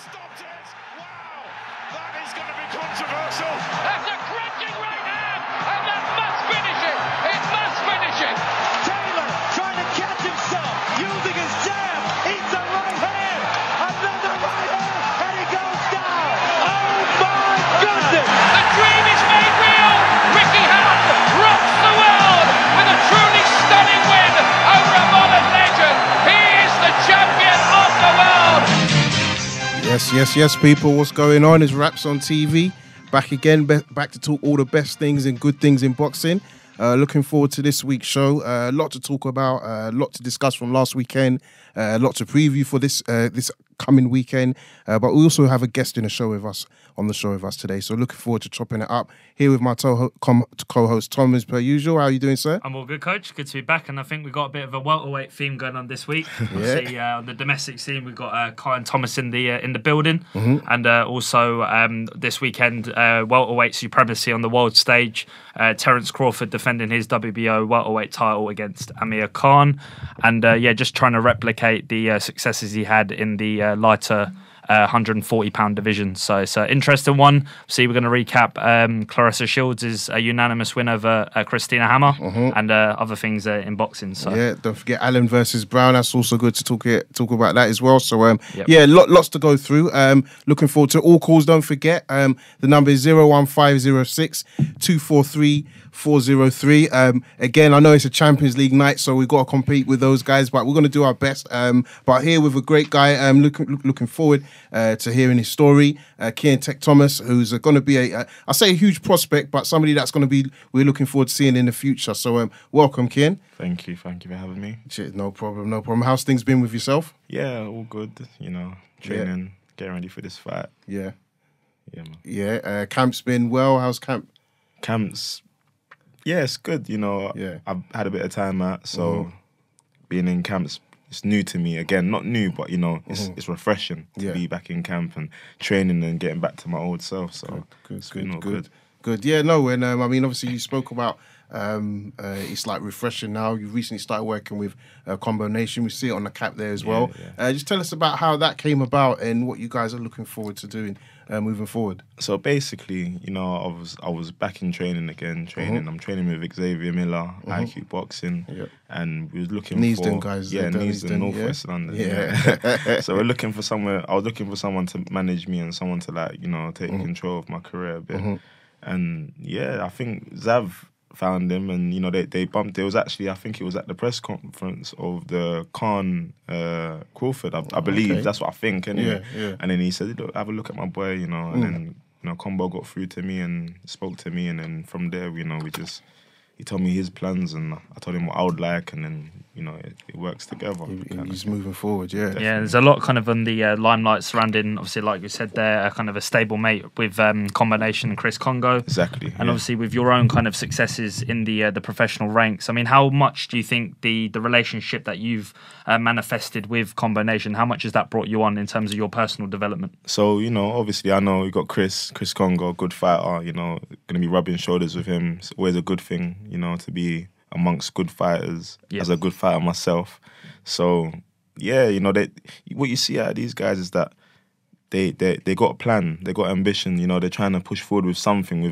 Stopped it! Wow! That is going to be controversial. That's a crunching right hand, and that must finish it. It must finish it. Taylor trying to catch himself, using his jab. Eats a right hand. Another right hand, and he goes down. Oh my goodness! The dream is made real. Ricky Hatton rocks the world with a truly stunning win over a modern legend. He is the champion of the world. Yes, people. What's going on? It's Raps on TV. Back again, back to talk all the best things and good things in boxing. Looking forward to this week's show. A lot to talk about, a lot to discuss from last weekend, a lot to preview for this coming weekend. But we also have a guest on the show with us today. So looking forward to chopping it up. Here with my co-host Tom, as per usual. How are you doing, sir? I'm all good, Coach. Good to be back, and I think we've got a bit of a welterweight theme going on this week. Obviously, on the domestic scene, we've got Kian Thomas in the building, and also this weekend, welterweight supremacy on the world stage. Terence Crawford defending his WBO welterweight title against Amir Khan, and just trying to replicate the successes he had in the lighter 140-pound division. So it's an interesting one. See, we're going to recap Clarissa Shields' unanimous win over Christina Hammer and other things in boxing. So yeah, don't forget Allen versus Browne. That's also good to talk about that as well. So lots to go through. Looking forward to all calls. Don't forget the number is 01506 243 403. Again, I know it's a Champions League night, so we've got to compete with those guys, but we're going to do our best. But here with a great guy, looking forward to hearing his story. Kian Thomas, who's going to be a huge prospect, but somebody that's going to be, we're looking forward to seeing in the future. So welcome, Kian. Thank you for having me. Shit, no problem. How's things been with yourself? Yeah, all good. Training, getting ready for this fight. Yeah, man. Yeah. Camp's been well. How's camp? Camp's, yeah, it's good. I've had a bit of time out, so being in camps, it's new to me. Again, not new, but it's refreshing to be back in camp and training and getting back to my old self. So good. Yeah, no, and obviously you spoke about it's like refreshing now. You recently started working with Combo Nation. We see it on the cap there as well. Yeah. Just tell us about how that came about and what you guys are looking forward to doing moving forward. So basically, I was back in training again. I'm training with Xavier Miller, IQ Boxing, and we was looking for Neasden guys. Yeah, Neasden, Northwest London. Yeah. So we're looking for somewhere. I was looking for someone to manage me and someone to take control of my career a bit. And I think Zav found him, and they bumped. It was actually, I think it was at the press conference of the Khan Crawford, I believe. That's what I think. Anyway. Yeah. And then he said, "Have a look at my boy," and then Combo got through to me and spoke to me, and then from there, he told me his plans, and I told him what I would like, and then it works together. He's moving forward, yeah. Definitely. Yeah, there's a lot kind of on the limelight surrounding, obviously, like you said there, kind of a stable mate with Combination Chris Congo. Exactly. And obviously with your own kind of successes in the professional ranks. I mean, how much do you think the relationship that you've manifested with Combination, how much has that brought you on in terms of your personal development? So, obviously I know we got Chris Congo, good fighter, going to be rubbing shoulders with him. It's always a good thing, to be amongst good fighters, as a good fighter myself. So, what you see out of these guys is that they got a plan, they got ambition, they're trying to push forward with something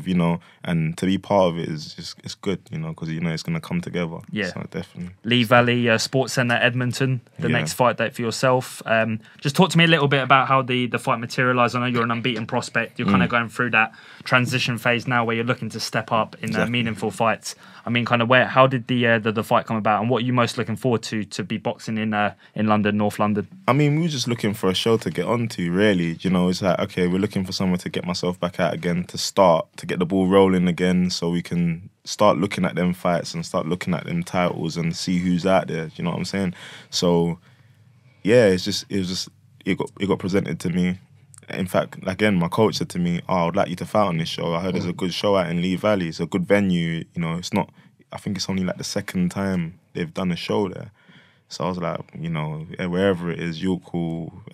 and to be part of it is it's good, because it's going to come together. Yeah. So definitely. Lee Valley Sports Centre, Edmonton, the next fight date for yourself. Just talk to me a little bit about how the fight materialised. I know you're an unbeaten prospect. You're kind of going through that transition phase now where you're looking to step up in meaningful fights. I mean, kind of how did the fight come about, and what are you most looking forward to be boxing in London, North London? I mean, we were just looking for a show to get onto, really. It's like, okay, we're looking for somewhere to get myself back out again, to get the ball rolling again, so we can start looking at them fights and start looking at them titles and see who's out there. Do you know what I'm saying? So, yeah, it got presented to me. In fact, again, my coach said to me, "I would like you to fight on this show. I heard there's a good show out in Lee Valley. It's a good venue. It's not. I think it's only like the second time they've done a show there." So I was like, wherever it is, York,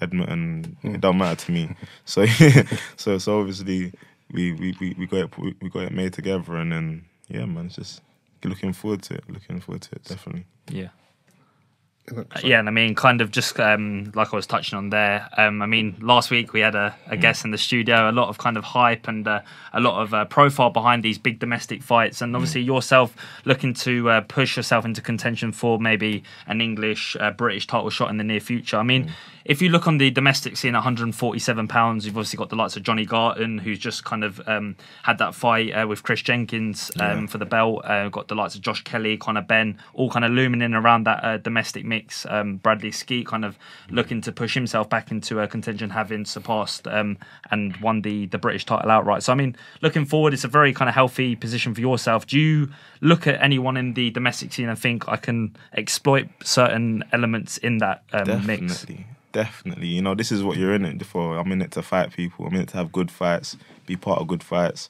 Edmonton, it don't matter to me. So so obviously we got it made together, and then man, it's just looking forward to it. Definitely. Yeah. Yeah, and I mean, kind of just like I was touching on there. I mean, last week we had a guest in the studio, a lot of kind of hype and a lot of profile behind these big domestic fights, and obviously yourself looking to push yourself into contention for maybe an English, British title shot in the near future. I mean, if you look on the domestic scene at 147 pounds, you've obviously got the likes of Johnny Garton, who's just kind of had that fight with Chris Jenkins for the belt. Got the likes of Josh Kelly, Conor Benn, all kind of looming in around that domestic mix. Bradley Skeet kind of looking to push himself back into a contention, having surpassed and won the British title outright. So I mean, looking forward, it's a very kind of healthy position for yourself. Do you look at anyone in the domestic scene and think I can exploit certain elements in that mix? Definitely. You know, this is what you're in it for. I'm in it to fight people. I'm in it to have good fights, be part of good fights,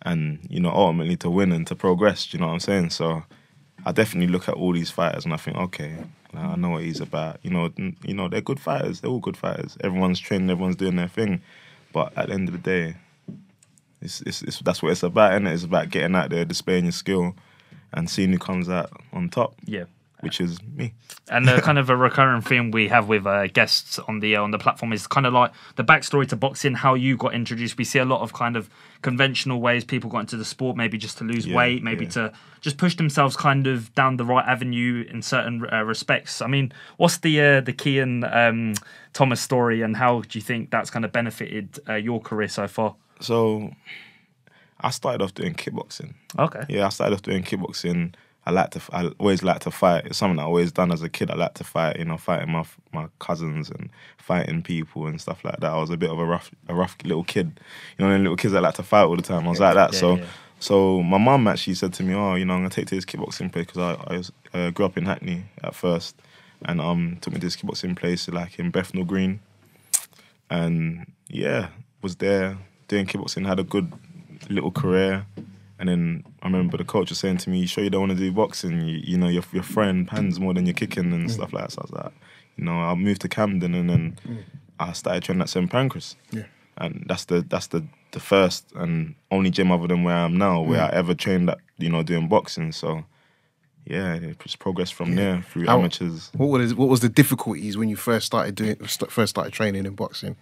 and, you know, ultimately to win and to progress. Do you know what I'm saying? So I definitely look at all these fighters and I think, okay, I know what he's about. You know, they're good fighters. They're all good fighters. Everyone's training. Everyone's doing their thing. But at the end of the day, that's what it's about, isn't it? It's about getting out there, displaying your skill, and seeing who comes out on top. Yeah. Which is me. And kind of a recurring theme we have with guests on the platform is kind of like the backstory to boxing, how you got introduced. We see a lot of kind of conventional ways people got into the sport, maybe just to lose weight, maybe to just push themselves kind of down the right avenue in certain respects. I mean, what's the Kian Thomas story, and how do you think that's kind of benefited your career so far? So I started off doing kickboxing. Okay. Yeah, I started off doing kickboxing. I always liked to fight. It's something I always done as a kid. I liked to fight, you know, fighting my cousins and fighting people and stuff like that. I was a bit of a rough little kid. You know, them little kids that like to fight all the time. I was like that. So my mum actually said to me, oh, you know, I'm going to take to this kickboxing place, because I grew up in Hackney at first, and took me to this kickboxing place like in Bethnal Green. And yeah, was there doing kickboxing, had a good little career. And then I remember the coach was saying to me, "You sure you don't want to do boxing? You know, your friend pans more than you're kicking and stuff like that." So I was like, you know, I moved to Camden, and then I started training at St Pancras. Yeah. And that's the first and only gym other than where I am now where I ever trained at, you know, doing boxing. So yeah, it just progressed from there through amateurs. What was the difficulties when you first started training in boxing?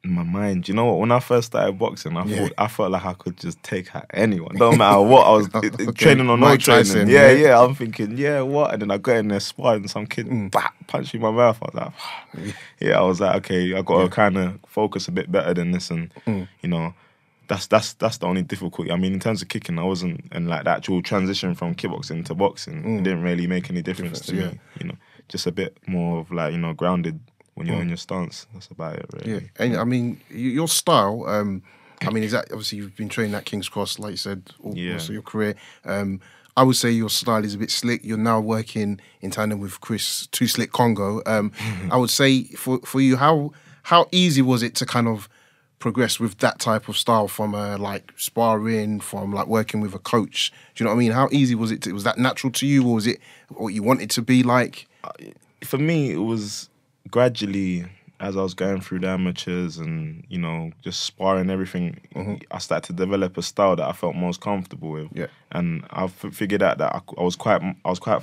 In my mind, you know what? When I first started boxing, I felt like I could just take out anyone. Don't matter what I was training or not training. Yeah. I'm thinking, what? And then I got in there sparring, some kid punched me in my mouth. I was like, I was like, okay, I got to kind of focus a bit better than this, and you know, that's the only difficulty. I mean, in terms of kicking, I wasn't in like the actual transition from kickboxing to boxing. It didn't really make any difference to me. You know, just a bit more of like, you know, grounded. When you're in your stance, that's about it, really. Yeah, and I mean, your style, I mean, is that obviously you've been training at King's Cross, like you said, also your career. I would say your style is a bit slick. You're now working in tandem with Chris Too Slick Congo. I would say for you, how easy was it to kind of progress with that type of style from like sparring, from like working with a coach? Do you know what I mean? How easy was it? Was that natural to you, or was it what you wanted to be like? For me, it was gradually, as I was going through the amateurs and, you know, just sparring everything, I started to develop a style that I felt most comfortable with. Yeah. And I figured out that I was quite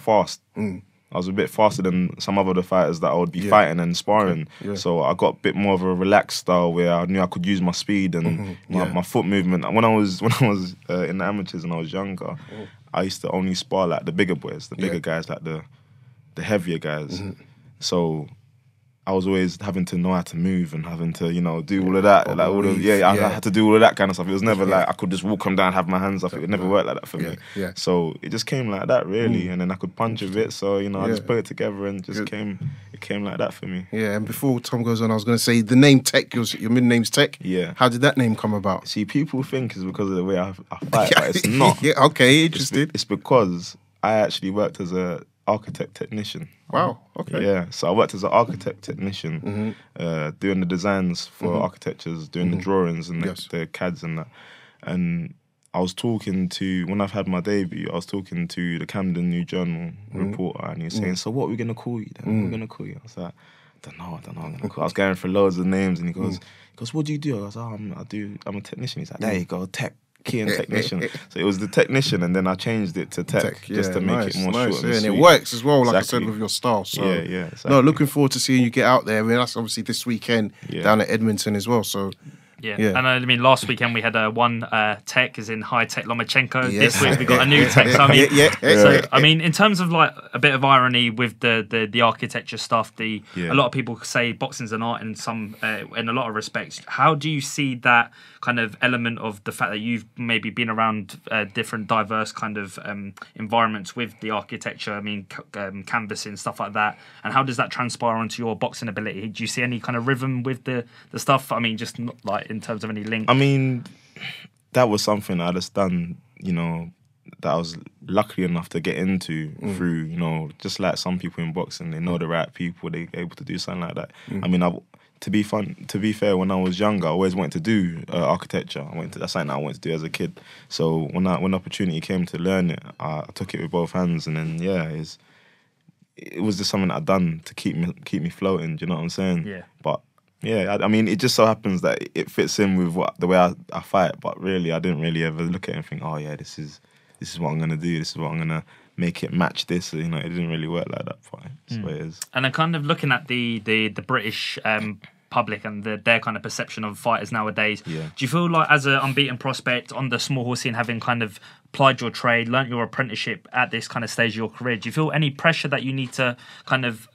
fast. I was a bit faster than some of the fighters that I would be fighting and sparring. Okay. Yeah. So I got a bit more of a relaxed style where I knew I could use my speed and my foot movement. When I was in the amateurs and I was younger, I used to only spar like the bigger boys, the bigger guys, like the heavier guys. So I was always having to know how to move and having to, you know, do all of that. Like all of, I had to do all of that kind of stuff. It was never like I could just walk them down, have my hands up. It never worked like that for me. Yeah. So it just came like that, really. And then I could punch a bit. So, you know, I just put it together and just it came like that for me. Yeah, and before Tom goes on, I was going to say the name Tech, your middle name's Tech. Yeah. How did that name come about? See, people think it's because of the way I fight, but it's not. Yeah, okay, interested. It's because I actually worked as a architect technician. Wow, okay. Yeah, so I worked as an architect technician, doing the designs for architectures, doing the drawings and the CADs and that. And I was talking to, when I've had my debut, I was talking to the Camden New Journal reporter, and he was saying, so what are we going to call you then? What are we going to call you? I was like, I don't know. I was going for loads of names, and he goes, what do you do? I was like, I'm a technician. He's like, there you go, Tech. Kian technician. So it was the technician, and then I changed it to tech, just to make it more short and and sweet. it works as well, like I Exactly. said, with your style. So Yeah, exactly. no, looking forward to seeing you get out there. I mean, that's obviously this weekend down at Edmonton as well. So yeah. And I mean, last weekend we had one tech, as in high tech Lomachenko. This week we got a new tech. So I mean, so I mean, in terms of like a bit of irony with the architecture stuff, a lot of people say boxing's an art in a lot of respects. How do you see that kind of element of the fact that you've maybe been around different diverse kind of environments with the architecture? I mean, canvassing, stuff like that. And how does that transpire onto your boxing ability? Do you see any kind of rhythm with the stuff? I mean, just not, like in terms of any link. I mean, that was something I just done, that I was lucky enough to get into through, just like some people in boxing, they know the right people, they're able to do something like that. I mean, to be fair, when I was younger, I always wanted to do architecture. That's something I wanted to do as a kid. So when the opportunity came to learn it, I took it with both hands, and then it was just something I'd done to keep me floating. Do you know what I'm saying? Yeah. But yeah, I mean, it just so happens that it fits in with the way I fight. But really, I didn't really ever look at it and think, oh yeah, this is what I'm gonna do. This is what I'm gonna make it match this. It didn't really work like that. But that's what it is. And then kind of looking at the British public and their kind of perception of fighters nowadays, do you feel like as an unbeaten prospect on the small horse scene, having kind of applied your trade, learnt your apprenticeship at this kind of stage of your career, do you feel any pressure that you need to kind of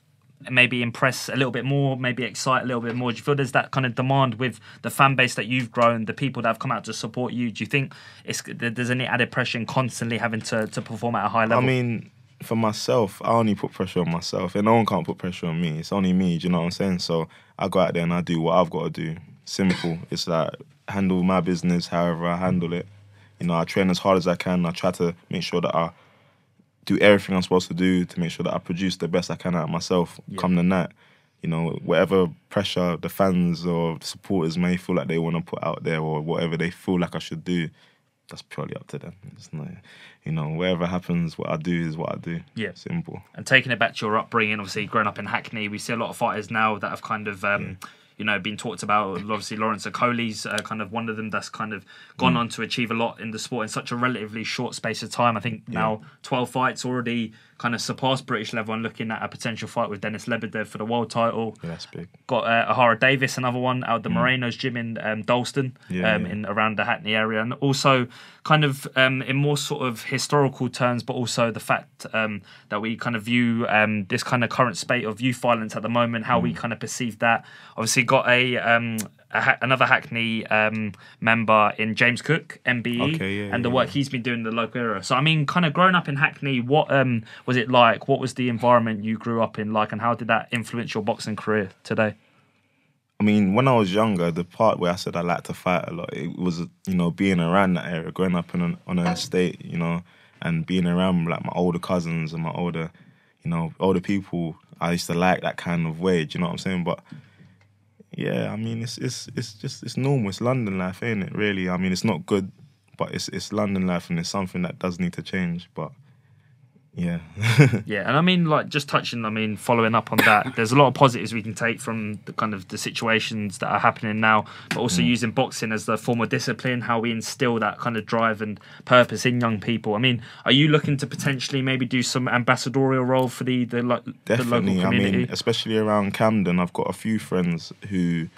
maybe impress a little bit more, maybe excite a little bit more? Do you feel there's that kind of demand with the fan base that you've grown, the people that have come out to support you? Do you think there's any added pressure in constantly having to perform at a high level? I mean, for myself, I only put pressure on myself, and no one can't put pressure on me. It's only me, do you know what I'm saying? So I go out there and I do what I've got to do. Simple. It's like handle my business however I handle it. I train as hard as I can. I try to make sure that I do everything I'm supposed to do to make sure that I produce the best I can out of myself come the night. Whatever pressure the fans or the supporters may feel like they want to put out there, or whatever they feel like I should do, that's purely up to them. It's not, whatever happens, what I do is what I do. Yeah. Simple. And taking it back to your upbringing, obviously growing up in Hackney, we see a lot of fighters now that have kind of been talked about. Obviously, Lawrence Okoli's kind of one of them that's kind of gone on to achieve a lot in the sport in such a relatively short space of time. I think now 12 fights already kind of surpassed British level, and looking at a potential fight with Dennis Lebedev for the world title. Yeah, that's big. Got Ahara Davis, another one out of the Moreno's gym in Dalston, in around the Hackney area, and also kind of in more sort of historical terms, but also the fact that we kind of view this kind of current spate of youth violence at the moment, how we kind of perceive that. Obviously, got another Hackney member in James Cook, MBE, and the work he's been doing in the local area. So, I mean, kind of growing up in Hackney, what was it like? What was the environment you grew up in like, and how did that influence your boxing career today? I mean, when I was younger, the part where I said I liked to fight a lot, it was, being around that area, growing up on an estate, and being around like my older cousins and my older people. I used to like that kind of way, do you know what I'm saying? But yeah, I mean, it's normal. It's London life, ain't it? Really, I mean, it's not good, but it's London life, and it's something that does need to change. But yeah, yeah, and I mean, like, just touching, I mean, following up on that, there's a lot of positives we can take from the kind of the situations that are happening now, but also using boxing as the form of discipline, how we instill that kind of drive and purpose in young people. I mean, are you looking to potentially maybe do some ambassadorial role for the local community? I mean, especially around Camden, I've got a few friends who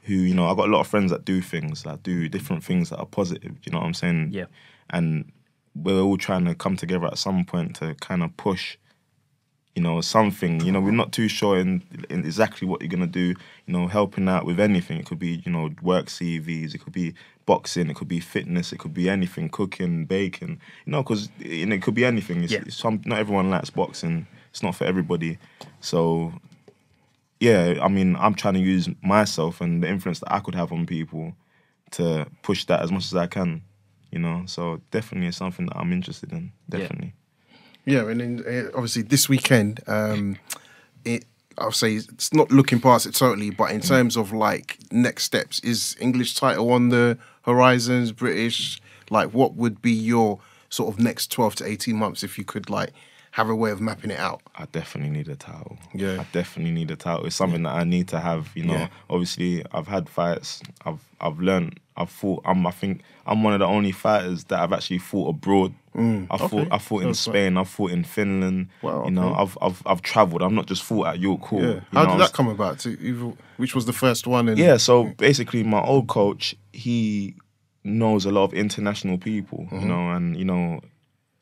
I've got a lot of friends that do things, that do different things that are positive. You know what I'm saying? Yeah. And we're all trying to come together at some point to kind of push, something. We're not too sure in exactly what you're going to do, helping out with anything. It could be, work CVs, it could be boxing, it could be fitness, it could be anything, cooking, baking, because it could be anything. Not everyone likes boxing. It's not for everybody. So, yeah, I mean, I'm trying to use myself and the influence that I could have on people to push that as much as I can. So definitely it's something that I'm interested in. Definitely. Yeah, and then obviously this weekend, I'll say it's not looking past it totally, but in terms of like next steps, is English title on the horizons, British? Like, what would be your sort of next 12 to 18 months if you could like have a way of mapping it out? I definitely need a title. Yeah. I definitely need a title. It's something that I need to have, you know. Yeah. Obviously, I've had fights. I've learned. I've fought. I think I'm one of the only fighters that I've actually fought abroad. I fought in Spain. I've fought in Finland. Wow, You know, I've travelled. I've not just fought at York Hall. Yeah. How did that come about? Which was the first one? Yeah. So basically, my old coach, he knows a lot of international people. You know, and you know,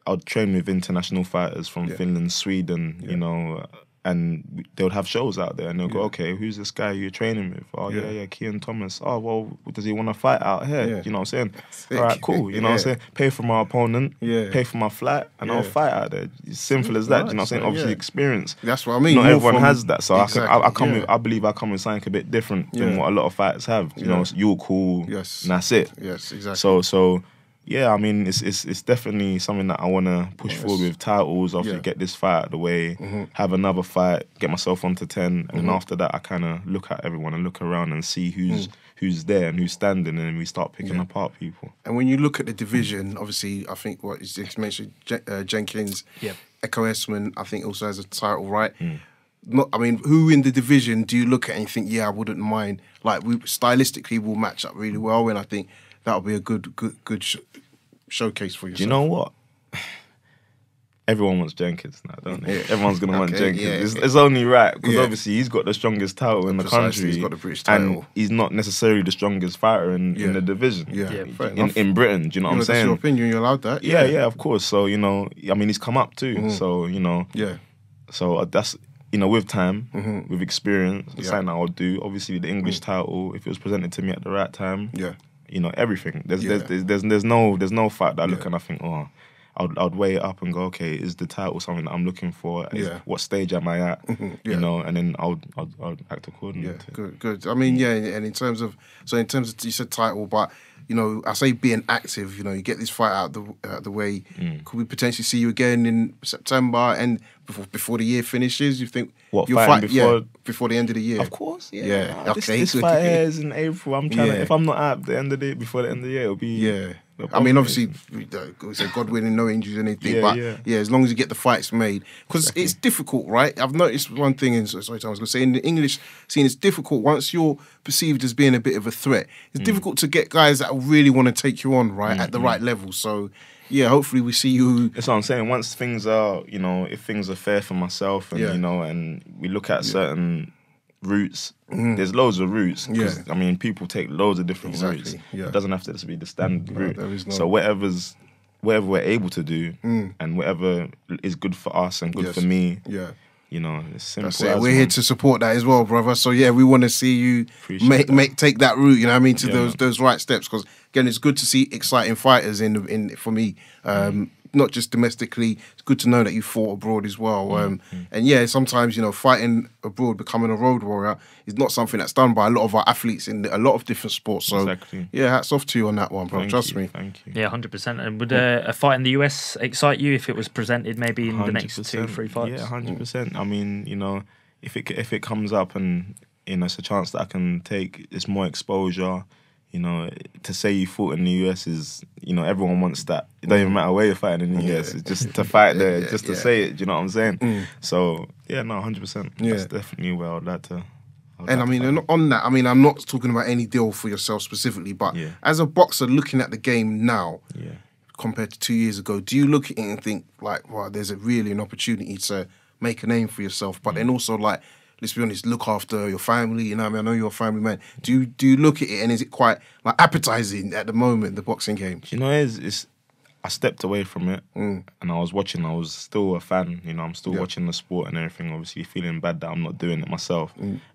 I'd train with international fighters from Finland, Sweden. You know. And they would have shows out there, and they'll go, okay, who's this guy you're training with? Oh, yeah, Kian Thomas. Oh, well, does he want to fight out here? Yeah. You know what I'm saying? Sick. All right, cool. You know what I'm saying? Pay for my opponent, pay for my flight, and I'll fight out there. It's simple as that. You know what I'm saying? Obviously, experience. That's what I mean. Not everyone has that, so Exactly, I believe I come with something a bit different than what a lot of fighters have. You know, you're cool, and that's it. Yes, exactly. So. Yeah, I mean, it's definitely something that I want to push forward with titles. Obviously, get this fight out of the way, have another fight, get myself onto 10, and then after that, I kind of look at everyone and look around and see who's there and who's standing, and then we start picking apart people. And when you look at the division, obviously, I think what is just mentioned, Jenkins, Echo Esman, I think also has a title, right? I mean, who in the division do you look at and think, yeah, I wouldn't mind? Like, stylistically, we'll match up really well, and I think that'll be a good showcase for yourself. Do you know what? Everyone wants Jenkins now, don't they? Everyone's going to want Jenkins. It's only right, because obviously he's got the strongest title in the country. He's got the British title. And he's not necessarily the strongest fighter in the division. In Britain, do you know what I'm saying? That's your opinion, you're allowed that. Yeah, of course. So, you know, I mean, he's come up too. So, you know. Yeah. So that's, you know, with time, with experience, something that I'll do. Obviously, the English title, if it was presented to me at the right time, you know, everything. There's no fight that I look and I think, oh, I'd weigh it up and go, okay, is the title something that I'm looking for? What stage am I at? You know, and then I'll act accordingly. Yeah, good. I mean, and in terms of you said title, but you know, I say being active. You know, you get this fight out the way. Could we potentially see you again in September and before the year finishes? You think you'll fight before the end of the year? Of course, This fight here is in April. I'm trying to. If I'm not out before the end of the year, it'll be I mean, obviously, God willing, no injuries or anything. But as long as you get the fights made, because it's difficult, right? I've noticed one thing. I was going to say in the English scene, it's difficult once you're perceived as being a bit of a threat. It's difficult to get guys that really want to take you on, right, at the right level. So. Yeah, hopefully we see you. That's what I'm saying. Once things are, you know, if things are fair for myself, and you know, and we look at certain routes, there's loads of routes. I mean, people take loads of different routes. It doesn't have to just be the standard route. So whatever we're able to do, and whatever is good for us and good for me. You know, it's simple. We're here to support that as well, brother. So we want to see you take that route. You know what I mean, to those right steps. Because again, it's good to see exciting fighters in for me. Not just domestically. It's good to know that you fought abroad as well. And sometimes, you know, fighting abroad, becoming a road warrior is not something that's done by a lot of our athletes in a lot of different sports. So hats off to you on that one, bro. Trust me. Thank you. Yeah, 100%. And would a fight in the US excite you if it was presented maybe in the next 2-3 fights? Yeah, 100%. I mean, you know, if it comes up and you know it's a chance that I can take, it's more exposure. You know, to say you fought in the US is, you know, everyone wants that. It don't even matter where you're fighting in the US. It's just to fight there, just to say it. Do you know what I'm saying? So, 100%. That's definitely where I'd like to. And I mean, on that, I mean, I'm not talking about any deal for yourself specifically, but as a boxer looking at the game now, compared to 2 years ago, do you look at it and think, like, wow, there's really an opportunity to make a name for yourself, but then also, like, let's be honest, look after your family, you know what I mean? I know you're a family man. Do you look at it and is it quite like appetizing at the moment, the boxing game? You know, it's I stepped away from it and I was watching. I was still a fan. You know, I'm still watching the sport and everything. Obviously, feeling bad that I'm not doing it myself.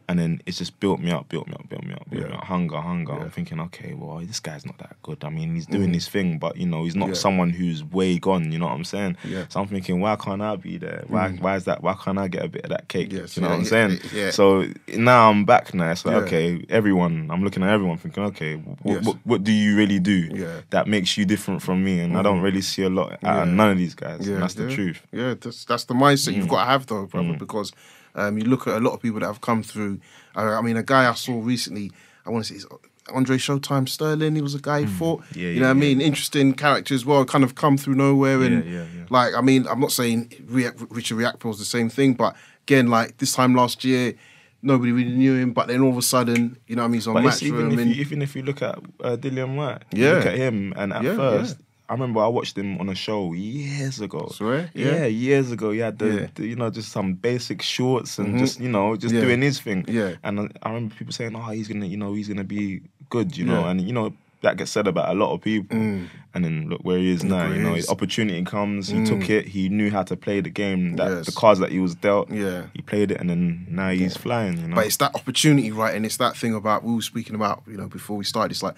And then it's just built me up. Hunger. I'm thinking, okay, well, this guy's not that good. I mean, he's doing his thing, but you know, he's not someone who's way gone. You know what I'm saying? So I'm thinking, why can't I be there? Why is that? Why can't I get a bit of that cake? You know what I'm saying? So now I'm back now. It's like, okay, I'm looking at everyone thinking, okay, what do you really do that makes you different from me? And I don't really see a lot out of none of these guys. And that's the truth. Yeah, that's the mindset you've got to have though, brother, because you look at a lot of people that have come through. I mean, a guy I saw recently, I want to say Andre Showtime Sterling. He was a guy he fought. Yeah, you know what I mean? Interesting character as well. Kind of come through nowhere. And like, I mean, I'm not saying Richard Riakporhe was the same thing, but again, like this time last year, nobody really knew him. But then all of a sudden, you know what I mean? He's on Matchroom. Even if you look at Dillian White, you look at him, and at first. I remember I watched him on a show years ago. Swear? Yeah, years ago. He had the you know, just some basic shorts and just doing his thing. Yeah. And I remember people saying, "Oh, he's gonna be good," you know. And you know that gets said about a lot of people. And then look where he is now. You know, his opportunity comes. He took it. He knew how to play the game. The cards that he was dealt. Yeah. He played it, and then now he's flying. You know. But it's that opportunity, right? And it's that thing about we were speaking about. You know, before we started, it's like,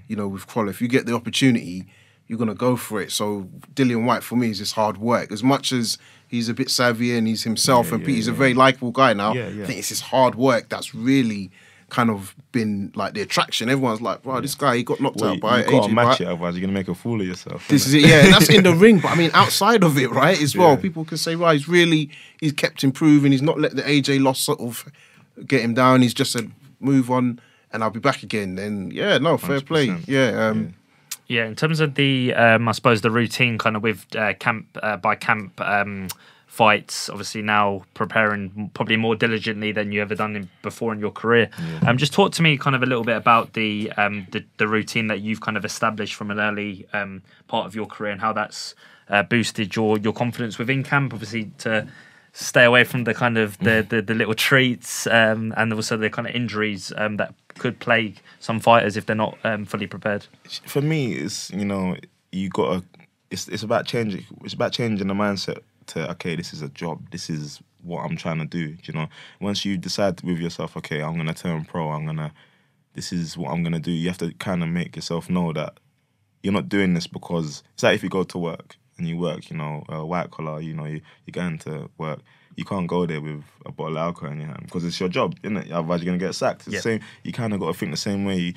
you know, with Crolla, if you get the opportunity, you're going to go for it. So Dillian White, for me, is just hard work. As much as he's a bit savvy and he's himself and he's a very likeable guy now, I think it's his hard work that's really kind of been like the attraction. Everyone's like, wow, this guy, he got knocked out by AJ. You got to match it, otherwise you're going to make a fool of yourself. This is it, yeah. And that's in the ring. But I mean, outside of it, right, as well, people can say, right, he's kept improving. He's not let the AJ loss sort of get him down. He's just said, move on and I'll be back again. And fair play. Yeah, in terms of the, I suppose the routine kind of with camp fights, obviously now preparing probably more diligently than you ever done before in your career. Just talk to me kind of a little bit about the routine that you've kind of established from an early part of your career and how that's boosted your confidence within camp, obviously to stay away from the kind of the little treats and also the kind of injuries that could plague some fighters if they're not fully prepared. For me, it's it's about changing. It's about changing the mindset to, okay, this is a job. This is what I'm trying to do. You know, once you decide with yourself, okay, I'm gonna turn pro. This is what I'm gonna do. You have to kind of make yourself know that you're not doing this because it's like if you go to work and you work, you know, white collar. You know, you're going to work. You can't go there with a bottle of alcohol in your hand because it's your job, isn't it? Otherwise, you're gonna get sacked. It's the same. You kind of got to think the same way.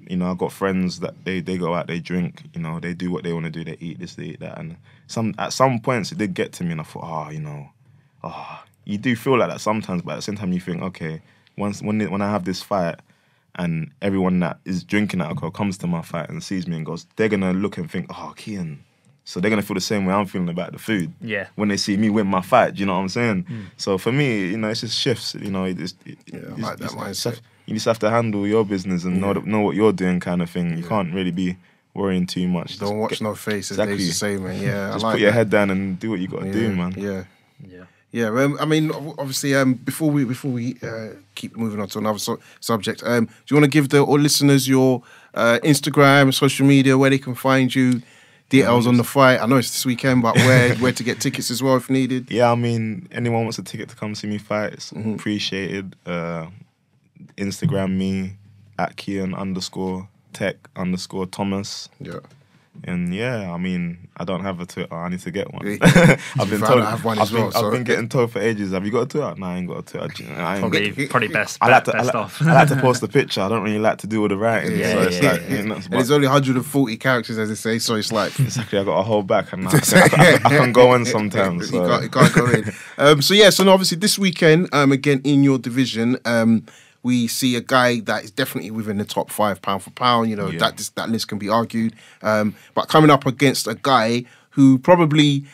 You know, I've got friends that they go out, they drink. You know, they do what they want to do. They eat this, they eat that, and at some points it did get to me, and I thought, you do feel like that sometimes, but at the same time you think, okay, when I have this fight, and everyone that is drinking alcohol comes to my fight and sees me and goes, they're gonna look and think, oh, Kian. So they're going to feel the same way I'm feeling about the food. Yeah. When they see me win my fight, do you know what I'm saying? So for me, you know, it's just shifts. You know, I like that mindset. You just have to handle your business and know what you're doing, kind of thing. You can't really be worrying too much. Don't watch no faces. Exactly. They used to say, man. Yeah, just put your head down and do what you got to do, man. Yeah. I mean, obviously, before we keep moving on to another subject, do you want to give all listeners your Instagram, social media, where they can find you? Details on the fight. I know it's this weekend, but where to get tickets as well if needed. Yeah, I mean, anyone wants a ticket to come see me fight, it's appreciated. Instagram me at Kian_Tech_Thomas. Yeah. And I mean, I don't have a Twitter. I need to get one. I've been told. I have one as well. I've been getting told for ages. Have you got a Twitter? No, I ain't got a Twitter. Probably best. I like to post a picture. I don't really like to do all the writing. It's like, and it's only 140 characters, as they say. So it's like exactly. I got a whole back, and I can go in sometimes. So. You can't go in. So obviously this weekend, again in your division, we see a guy that is definitely within the top 5 pound for pound. You know, that list can be argued. But coming up against a guy who probably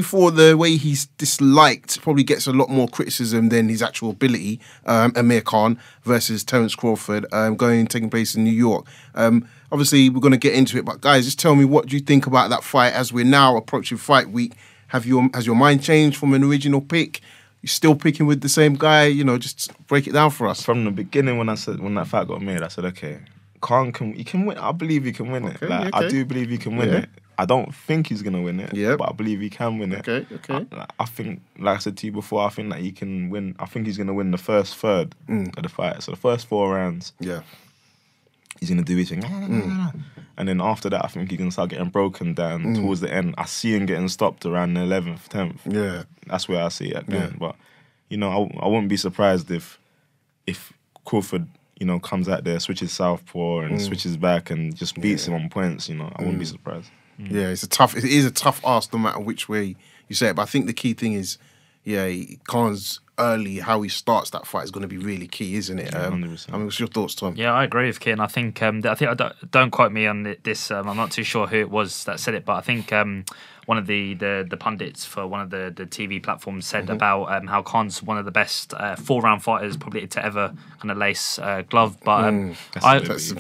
for the way he's disliked, probably gets a lot more criticism than his actual ability. Amir Khan versus Terence Crawford, taking place in New York. Obviously, we're going to get into it, but guys, just tell me, what do you think about that fight as we're now approaching fight week? Has your mind changed from an original pick? You're still picking with the same guy? You know, just break it down for us. From the beginning, when that fight got made, I said, okay, Khan he can win. I believe he can win it. I do believe he can win it. I don't think he's gonna win it, but I believe he can win it. Okay. I think, like I said to you before, I think that he can win. I think he's gonna win the first third of the fight. So the first 4 rounds, he's gonna do his thing. And then after that, I think he's gonna start getting broken down towards the end. I see him getting stopped around the 11th, 10th. Yeah, that's where I see it at the end. But you know, I wouldn't be surprised if Crawford, you know, comes out there, switches southpaw and switches back and just beats him on points. You know, I wouldn't be surprised. Yeah, it is a tough ask no matter which way you say it. But I think the key thing is, Khan's early, how he starts that fight is going to be really key, isn't it? 100%. I mean, what's your thoughts, Tom? Yeah, I agree with Kian. I think don't quote me on this. I'm not too sure who it was that said it, but I think one of the pundits for one of the TV platforms said about how Khan's one of the best 4-round fighters probably to ever kind of lace glove. But yeah, I was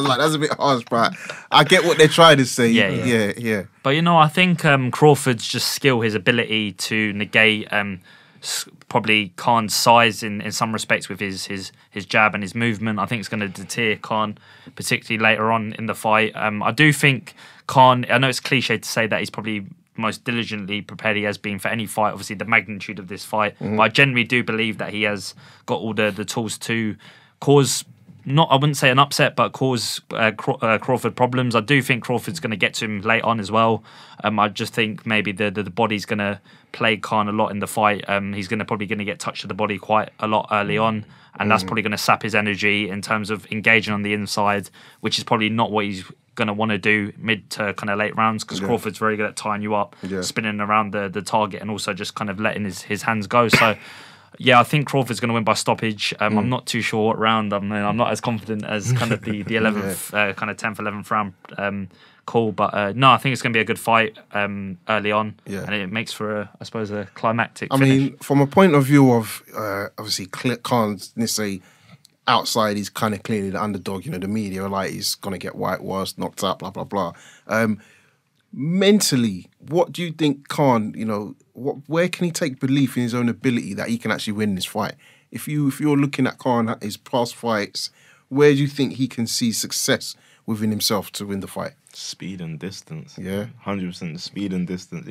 like, that's a bit harsh, but I get what they're trying to say. Yeah. But I think Crawford's just skill, his ability to negate probably Khan's size in some respects with his jab and his movement, I think it's going to deter Khan, particularly later on in the fight. I do think Khan, I know it's cliche to say that he's probably most diligently prepared he has been for any fight, obviously the magnitude of this fight, but I generally do believe that he has got all the tools to cause, not, I wouldn't say an upset, but cause Crawford problems. I do think Crawford's going to get to him late on as well. I just think maybe the body's going to play Khan a lot in the fight. He's probably going to get touched to the body quite a lot early on, and that's probably going to sap his energy in terms of engaging on the inside, which is probably not what he's going to want to do mid to kind of late rounds, because Crawford's very good at tying you up, spinning around the target, and also just kind of letting his hands go. So yeah, I think Crawford's going to win by stoppage. I'm not too sure what round. I'm not as confident as kind of the 11th, kind of 10th, 11th round call. But no, I think it's going to be a good fight early on, and it makes for I suppose a climactic finish. I mean, from a point of view of obviously Khan's necessarily outside, he's kind of clearly the underdog. The media are like he's going to get whitewashed, knocked out, blah blah blah. Mentally, what do you think Khan? Where can he take belief in his own ability that he can actually win this fight? If you're looking at Khan at his past fights, where do you think he can see success within himself to win the fight? Speed and distance. Yeah, 100% speed and distance.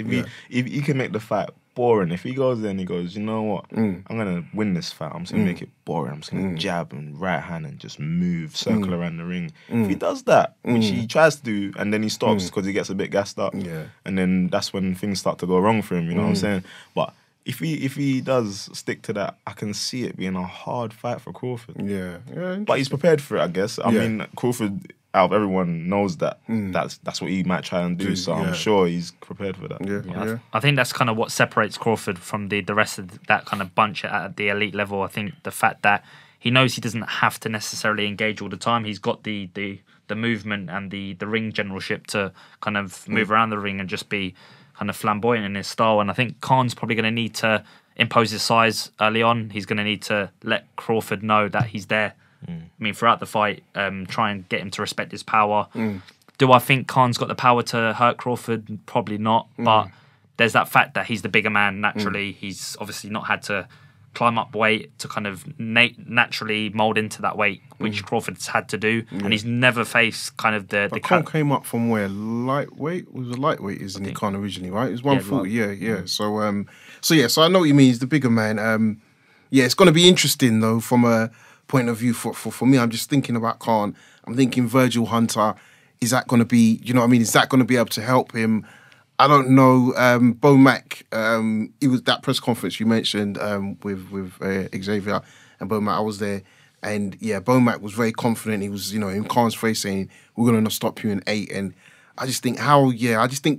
If he can make the fight boring, if he goes there and he goes, you know what, I'm gonna win this fight. I'm just gonna make it boring. I'm just gonna jab and right hand and just move, circle around the ring. If he does that, which he tries to do, and then he stops because he gets a bit gassed up, and then that's when things start to go wrong for him. You know what I'm saying? But if he does stick to that, I can see it being a hard fight for Crawford. Yeah. But he's prepared for it, I guess. I mean, Crawford, out of everyone, knows that that's what he might try and do. So I'm sure he's prepared for that. Yeah. I think that's kind of what separates Crawford from the rest of that kind of bunch at the elite level. I think the fact that he knows he doesn't have to necessarily engage all the time. He's got the movement and the ring generalship to kind of move around the ring and just be kind of flamboyant in his style. And I think Khan's probably going to need to impose his size early on. He's going to need to let Crawford know that he's there. I mean, throughout the fight, try and get him to respect his power. Do I think Khan's got the power to hurt Crawford? Probably not. But there's that fact that he's the bigger man naturally. He's obviously not had to climb up weight to kind of naturally mould into that weight, which Crawford's had to do. And he's never faced kind of the Khan came up from where? Lightweight? It was a lightweight, isn't he, Khan, originally, right? It was 140, yeah. So I know what you mean. He's the bigger man. It's going to be interesting, though, from a point of view for me. I'm just thinking about Khan. I'm thinking Virgil Hunter. Is that going to be, is that going to be able to help him? I don't know. Bo Mack, it was that press conference you mentioned with Xavier and Bo Mack. I was there, and Bo Mack was very confident. He was, in Khan's face saying, "We're going to stop you in 8." And I just think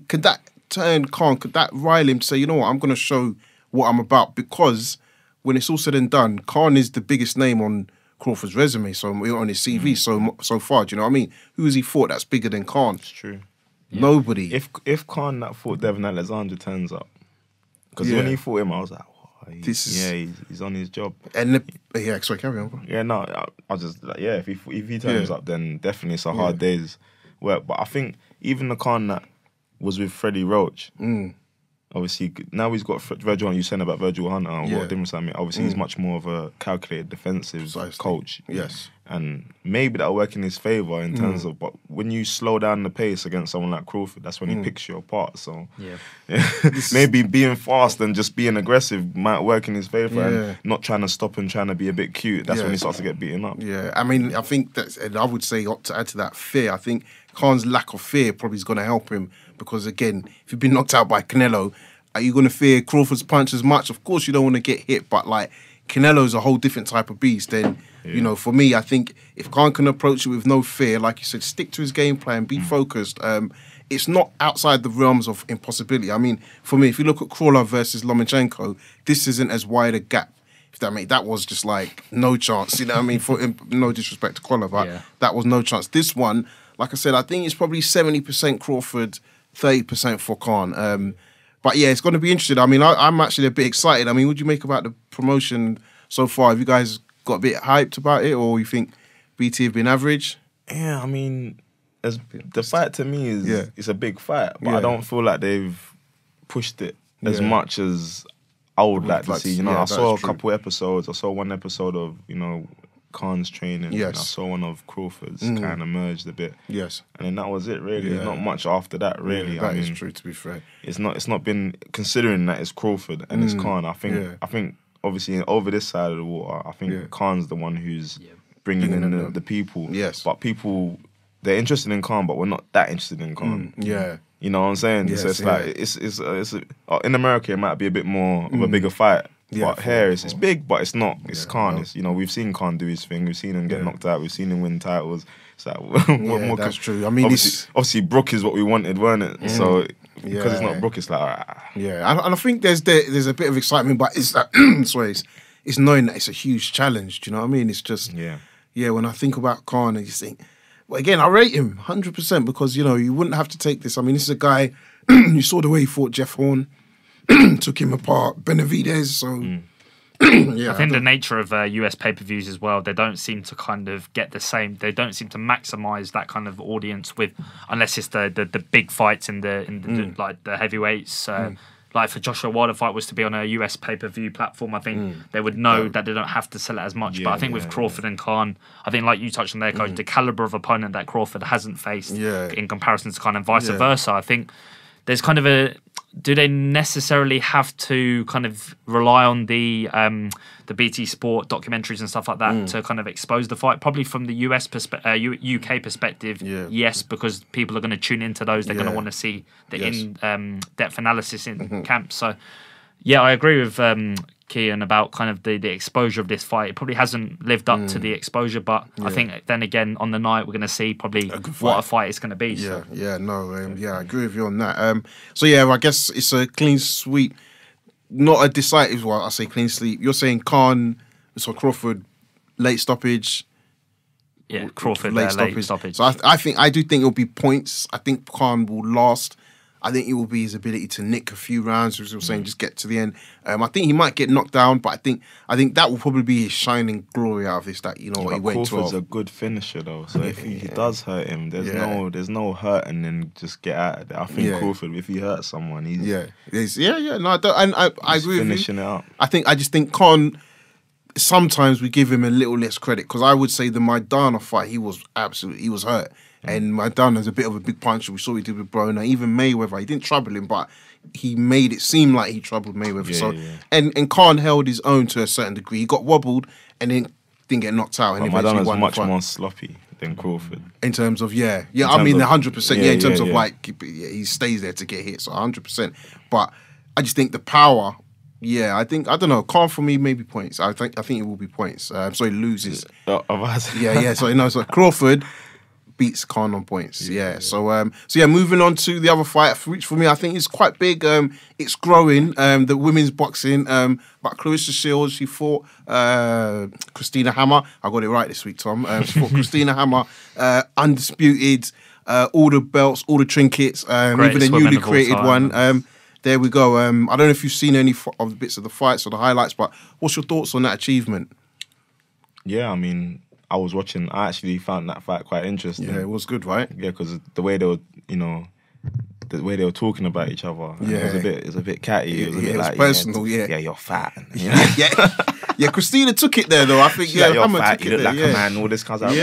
could that turn Khan? Could that rile him to say, you know what, I'm going to show what I'm about? Because when it's all said and done, Khan is the biggest name on Crawford's resume, so on his CV so far. Do you know what I mean? Who has he fought that's bigger than Khan? It's true. Yeah. Nobody. If Khan that fought Devin Alexander turns up, because when he fought him, I was like, he's on his job. And sorry, carry on. Bro. Yeah, no, I was just like, if he turns up, then definitely it's a hard day's work. But I think even the Khan that was with Freddie Roach. Obviously, now he's got Virgil Hunter. You said about Virgil Hunter. What difference? I mean, obviously, he's much more of a calculated defensive coach. Yes. And maybe that'll work in his favour in terms of, but when you slow down the pace against someone like Crawford, that's when he picks you apart. So maybe being fast and just being aggressive might work in his favour, and not trying to stop and trying to be a bit cute. That's when he starts to get beaten up. Yeah, I mean, I think that's, and I would say to add to that, fear. I think Khan's lack of fear probably is going to help him, because again, if you've been knocked out by Canelo, are you going to fear Crawford's punch as much? Of course, you don't want to get hit, but like Canelo's a whole different type of beast. And for me, I think if Khan can approach it with no fear, like you said, stick to his game plan, be focused. it's not outside the realms of impossibility. I mean, for me, if you look at Crolla versus Lomachenko, this isn't as wide a gap. If that was just like no chance. You know what I mean? For no disrespect to Crolla, but that was no chance. This one, like I said, I think it's probably 70% Crawford, 30% for Khan. But yeah, it's going to be interesting. I mean, I'm actually a bit excited. I mean, what do you make about the promotion so far? Have you guys got a bit hyped about it, or you think BT have been average? Yeah, I mean, the fight to me is it's a big fight, but I don't feel like they've pushed it as much as I would like to see. You know, I saw a couple episodes. I saw one episode of, you know, Khan's training. Yes. And I saw one of Crawford's kind of merged a bit. Yes. And then that was it, really. Not much after that, really. That is true, to be fair. It's not been, considering that it's Crawford and it's Khan. I think obviously over this side of the water, I think Khan's the one who's bringing in the people. Yes. But people, they're interested in Khan, but we're not that interested in Khan. Yeah. You know what I'm saying? Yes, so it's like it's in America it might be a bit more of a bigger fight. But here it's big, but it's not. It's Khan. It's, you know, we've seen Khan do his thing. We've seen him get knocked out. We've seen him win titles. It's like what more? That's true. I mean, obviously Brook is what we wanted, weren't it? So because it's not Brook, it's like and I think there's a bit of excitement, but it's like sorry, it's knowing that it's a huge challenge. Do you know what I mean? It's just when I think about Khan, and you think. But again, I rate him 100% because, you know, you wouldn't have to take this. I mean, this is a guy, you saw the way he fought Jeff Horn, took him apart, Benavidez, so... I think the nature of US pay-per-views as well, they don't seem to kind of get the same, they don't seem to maximise that kind of audience with, unless it's the big fights in the like the heavyweights. Like if a Joshua Wilder fight was to be on a US pay-per-view platform, I think they would know that they don't have to sell it as much. But I think with Crawford and Khan, I think like you touched on there, Coach, the caliber of opponent that Crawford hasn't faced in comparison to Khan and vice versa, I think there's kind of a... Do they necessarily have to kind of rely on the BT Sport documentaries and stuff like that to kind of expose the fight? Probably from the UK perspective, yes, because people are going to tune into those. They're going to want to see the in-depth analysis in camp. So, yeah, I agree with Kian about kind of the exposure of this fight. It probably hasn't lived up to the exposure, but I think then again on the night we're going to see probably what a fight is going to be. I agree with you on that. So yeah, I guess it's a clean sweep, not a decisive. Well, I say clean sweep. You're saying Khan, so Crawford late stoppage. Yeah, Crawford late stoppage. So I do think it'll be points. I think Khan will last. I think it will be his ability to nick a few rounds, as you were saying, just get to the end. I think he might get knocked down, but I think that will probably be his shining glory out of this. That, you know, he went 12. Crawford's a good finisher though, so if he does hurt him, there's no hurt and then just get out of there. I think Crawford, if he hurts someone, he's No, I agree with you. Finishing it up. I just think Khan. Sometimes we give him a little less credit because I would say the Maidana fight, he was hurt. And Maidana's a bit of a big puncher. We saw what he did with Browne. Even Mayweather, he didn't trouble him, but he made it seem like he troubled Mayweather. And Khan held his own to a certain degree. He got wobbled and then didn't get knocked out. And Maidana's much more sloppy than Crawford. In terms of, I mean, 100%. In terms of like, he stays there to get hit, so 100%. But I just think the power... Yeah, I don't know. Khan for me, maybe points. I think it will be points. So he loses. So Crawford beats Khan on points. So moving on to the other fight, which for me I think is quite big. It's growing. The women's boxing. But Clarissa Shields, she fought Christina Hammer. I got it right this week, Tom. She fought Christina Hammer, undisputed, all the belts, all the trinkets, even the newly created one. There we go. I don't know if you've seen any of the bits of the fights or the highlights, but what's your thoughts on that achievement? Yeah, I mean, I was watching. I actually found that fight quite interesting. Yeah, it was good, right? Yeah, because the way they were, the way they were talking about each other, it was a bit catty. It was a bit like personal. Yeah, you're fat. Yeah, Christina took it there though. I think you're Hammer fat. took You it look there. like a man. All this kind of what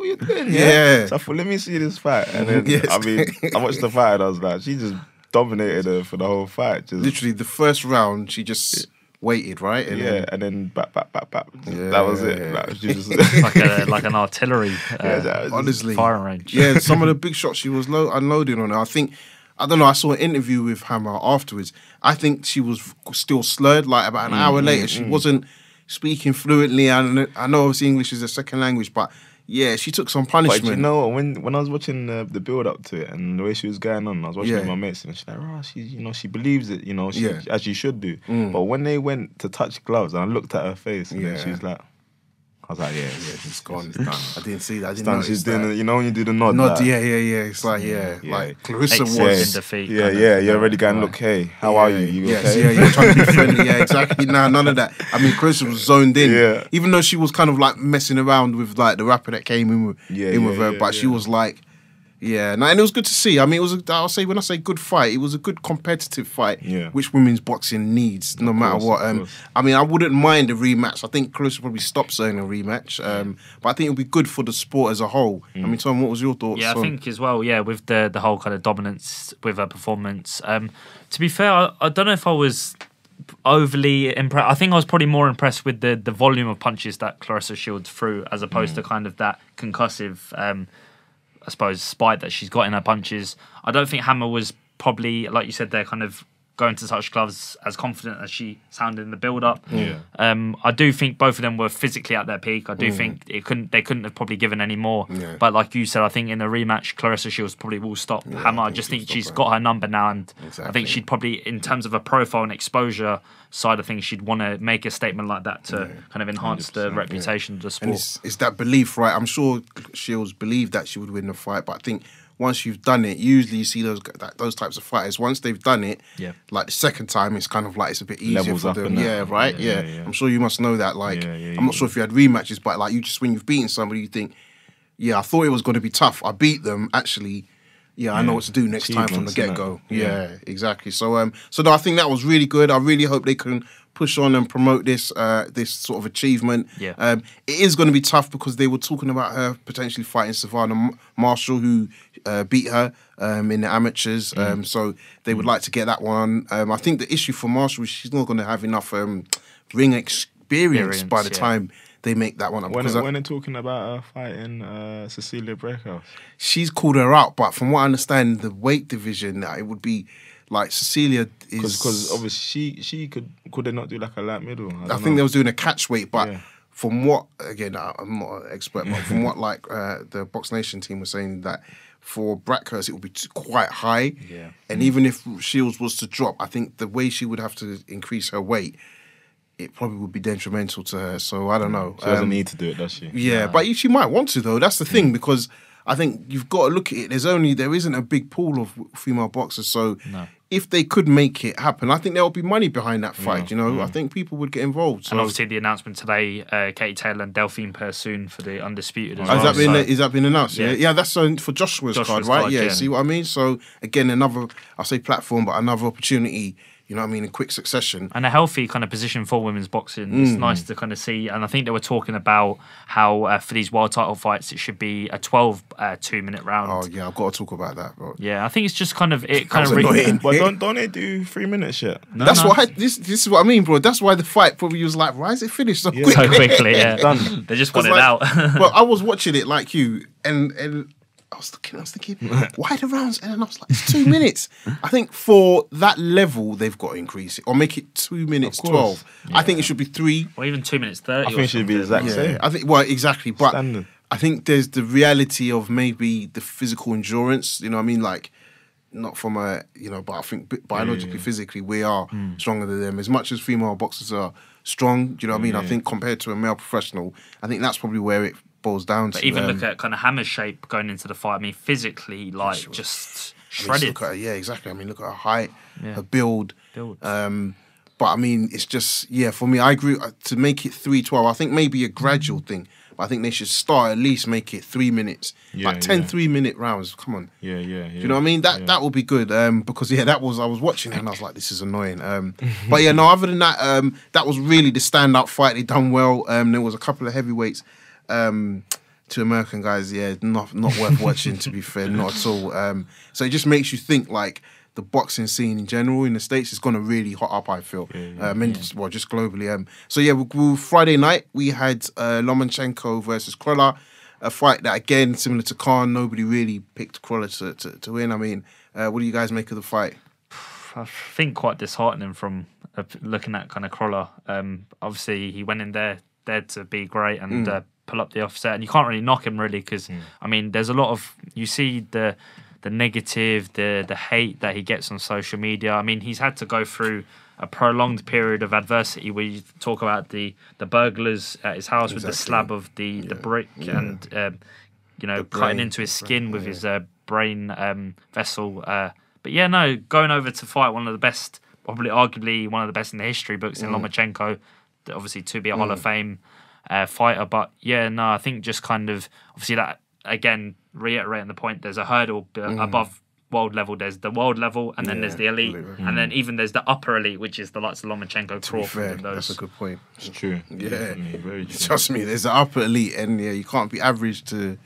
you doing? So I thought, let me see this fight, and then I mean, I watched the fight and I was like, she just dominated her for the whole fight. Just literally the first round, she just waited, right? And and then back. That was it. Like, she just like an artillery, honestly, firing range. Yeah, some of the big shots she was unloading on her. I don't know. I saw an interview with Hammer afterwards. I think she was still slurred. Like about an hour later, she wasn't speaking fluently. And I know obviously English is a second language, but Yeah, she took some But punishment. you know, when I was watching the build up to it and the way she was going on, I was watching with my mates and she's like, "Oh, she believes it, as she should do." But when they went to touch gloves, and I looked at her face, and then she was like, I was like, yeah, it's gone. It's done. I didn't see that. I didn't done. notice She's that. doing, when you do the nod. Yeah. It's like, like Clarissa Exit was. in defeat. You're already going, look, hey, how are you? You okay? You're trying to be friendly. Yeah, exactly. Nah, none of that. I mean, Clarissa was zoned in. Yeah. Even though she was kind of like messing around with like the rapper that came in with her, but she was like, and it was good to see. I mean, I'll say, when I say good fight, it was a good competitive fight, which women's boxing needs, no matter what. I mean, I wouldn't mind a rematch. I think Clarissa probably stopped saying a rematch, but I think it would be good for the sport as a whole. I mean, Tom, what was your thoughts? Yeah, I think as well, with the whole kind of dominance with her performance. To be fair, I don't know if I was overly impressed. I think I was probably more impressed with the volume of punches that Clarissa Shields threw as opposed to kind of that concussive I suppose, spite that she's got in her punches. I don't think Hammer was probably, like you said, they're kind of going to touch gloves as confident as she sounded in the build-up. I do think both of them were physically at their peak. I do think they couldn't have probably given any more. But like you said, I think in the rematch, Clarissa Shields probably will stop Hammer. I just think she's got her number now, and I think she'd probably, in terms of a profile and exposure side of things, she'd want to make a statement like that to kind of enhance the reputation of the sport. And it's that belief, right? I'm sure Shields believed that she would win the fight, but I think once you've done it, usually you see those types of fighters. Once they've done it, like the second time, it's kind of like it's a bit easier Levels for up them. and Yeah. I'm sure you must know that. Like, I'm not sure if you had rematches, but like when you've beaten somebody, you think, I thought it was going to be tough. I beat them. Actually, I know what to do next time from the get-go. Yeah, exactly. So no, I think that was really good. I really hope they can push on and promote this this sort of achievement. It is going to be tough because they were talking about her potentially fighting Savannah Marshall, who beat her in the amateurs. So they would like to get that one. I think the issue for Marshall is she's not going to have enough ring experience by the time they make that one up. When they're talking about her fighting Cecilia Breakhouse, she's called her out, but from what I understand, the weight division, it would be like Cecilia is... Because obviously she could they not do like a light middle? I think they was doing a catch weight, but from what, again, I'm not an expert, but from what like the Box Nation team was saying, that for Brackhurst it would be quite high. And even if Shields was to drop, I think the way she would have to increase her weight, it probably would be detrimental to her. So I don't know. She doesn't need to do it, does she? Yeah, but she might want to though. That's the thing, because I think you've got to look at it. There isn't a big pool of female boxers, so if they could make it happen, I think there will be money behind that fight. I think people would get involved. So. And obviously the announcement today, Katie Taylor and Delphine Persoon for the Undisputed as well. Has that been announced? Yeah, that's for Joshua's card, right? Yeah, see what I mean? So again, another, I'll say platform, but another opportunity. You know what I mean, in quick succession. And a healthy kind of position for women's boxing. It's nice to kind of see. And I think they were talking about how for these world title fights, it should be a 12 2-minute round. Oh, yeah, I've got to talk about that, bro. Yeah, I think it's just kind of... It kind of annoying. But don't they do 3 minutes yet? No, that's why... This is what I mean, bro. That's why the fight probably was like, why is it finished so quickly? So quickly, done. They just want it out. Well, I was watching it like you, and I was thinking, why the rounds? And I was like, it's 2 minutes. I think for that level, they've got to increase it or make it 2 minutes 12. Yeah. I think it should be 3. Or even 2 minutes 30. I think it should be exact same. I think, well, exactly. But Standard. I think there's the reality of maybe the physical endurance. You know what I mean? Like, not from a, but I think biologically, physically, we are stronger than them. As much as female boxers are strong, you know what I mean? I think compared to a male professional, I think that's probably where it boils down to. Even look at kind of Hammer's shape going into the fight. I mean, physically, like, just shredded. Exactly. I mean, look at her height, her build. But I mean, it's just, for me, I agree to make it 3:12. I think maybe a gradual thing. But I think they should start at least make it 3 minutes. Like 10 3-minute rounds. Come on. Yeah. Do you know what I mean? That would be good. Because I was watching it and I was like, this is annoying. But yeah, no, other than that, that was really the standout fight. They done well. There was a couple of heavyweights. To American guys, not worth watching, to be fair, not at all. So it just makes you think, like, the boxing scene in general in the States is going to really hot up, I feel. Just globally. So Friday night, we had Lomachenko versus Crolla, a fight that, again, similar to Khan, nobody really picked Crolla to win. I mean, what do you guys make of the fight? I think quite disheartening from looking at kind of Crolla. Obviously, he went in there to be great and pull up the offset, and you can't really knock him really because I mean, there's a lot of you see the negative, the hate that he gets on social media. I mean, he's had to go through a prolonged period of adversity where you talk about the burglars at his house with the slab of the brick and you know, cutting into his skin with his brain vessel. But yeah, no, going over to fight one of the best, probably arguably one of the best in the history books in Lomachenko, obviously to be a Hall of Fame fighter. But yeah, no, I think just kind of obviously that again reiterating the point. There's a hurdle above world level. There's the world level, and then there's the elite, and then even there's the upper elite, which is the likes of Lomachenko, Crawford. And those. That's a good point. It's true. Yeah, very true. Trust me, there's the upper elite, and you can't be average to.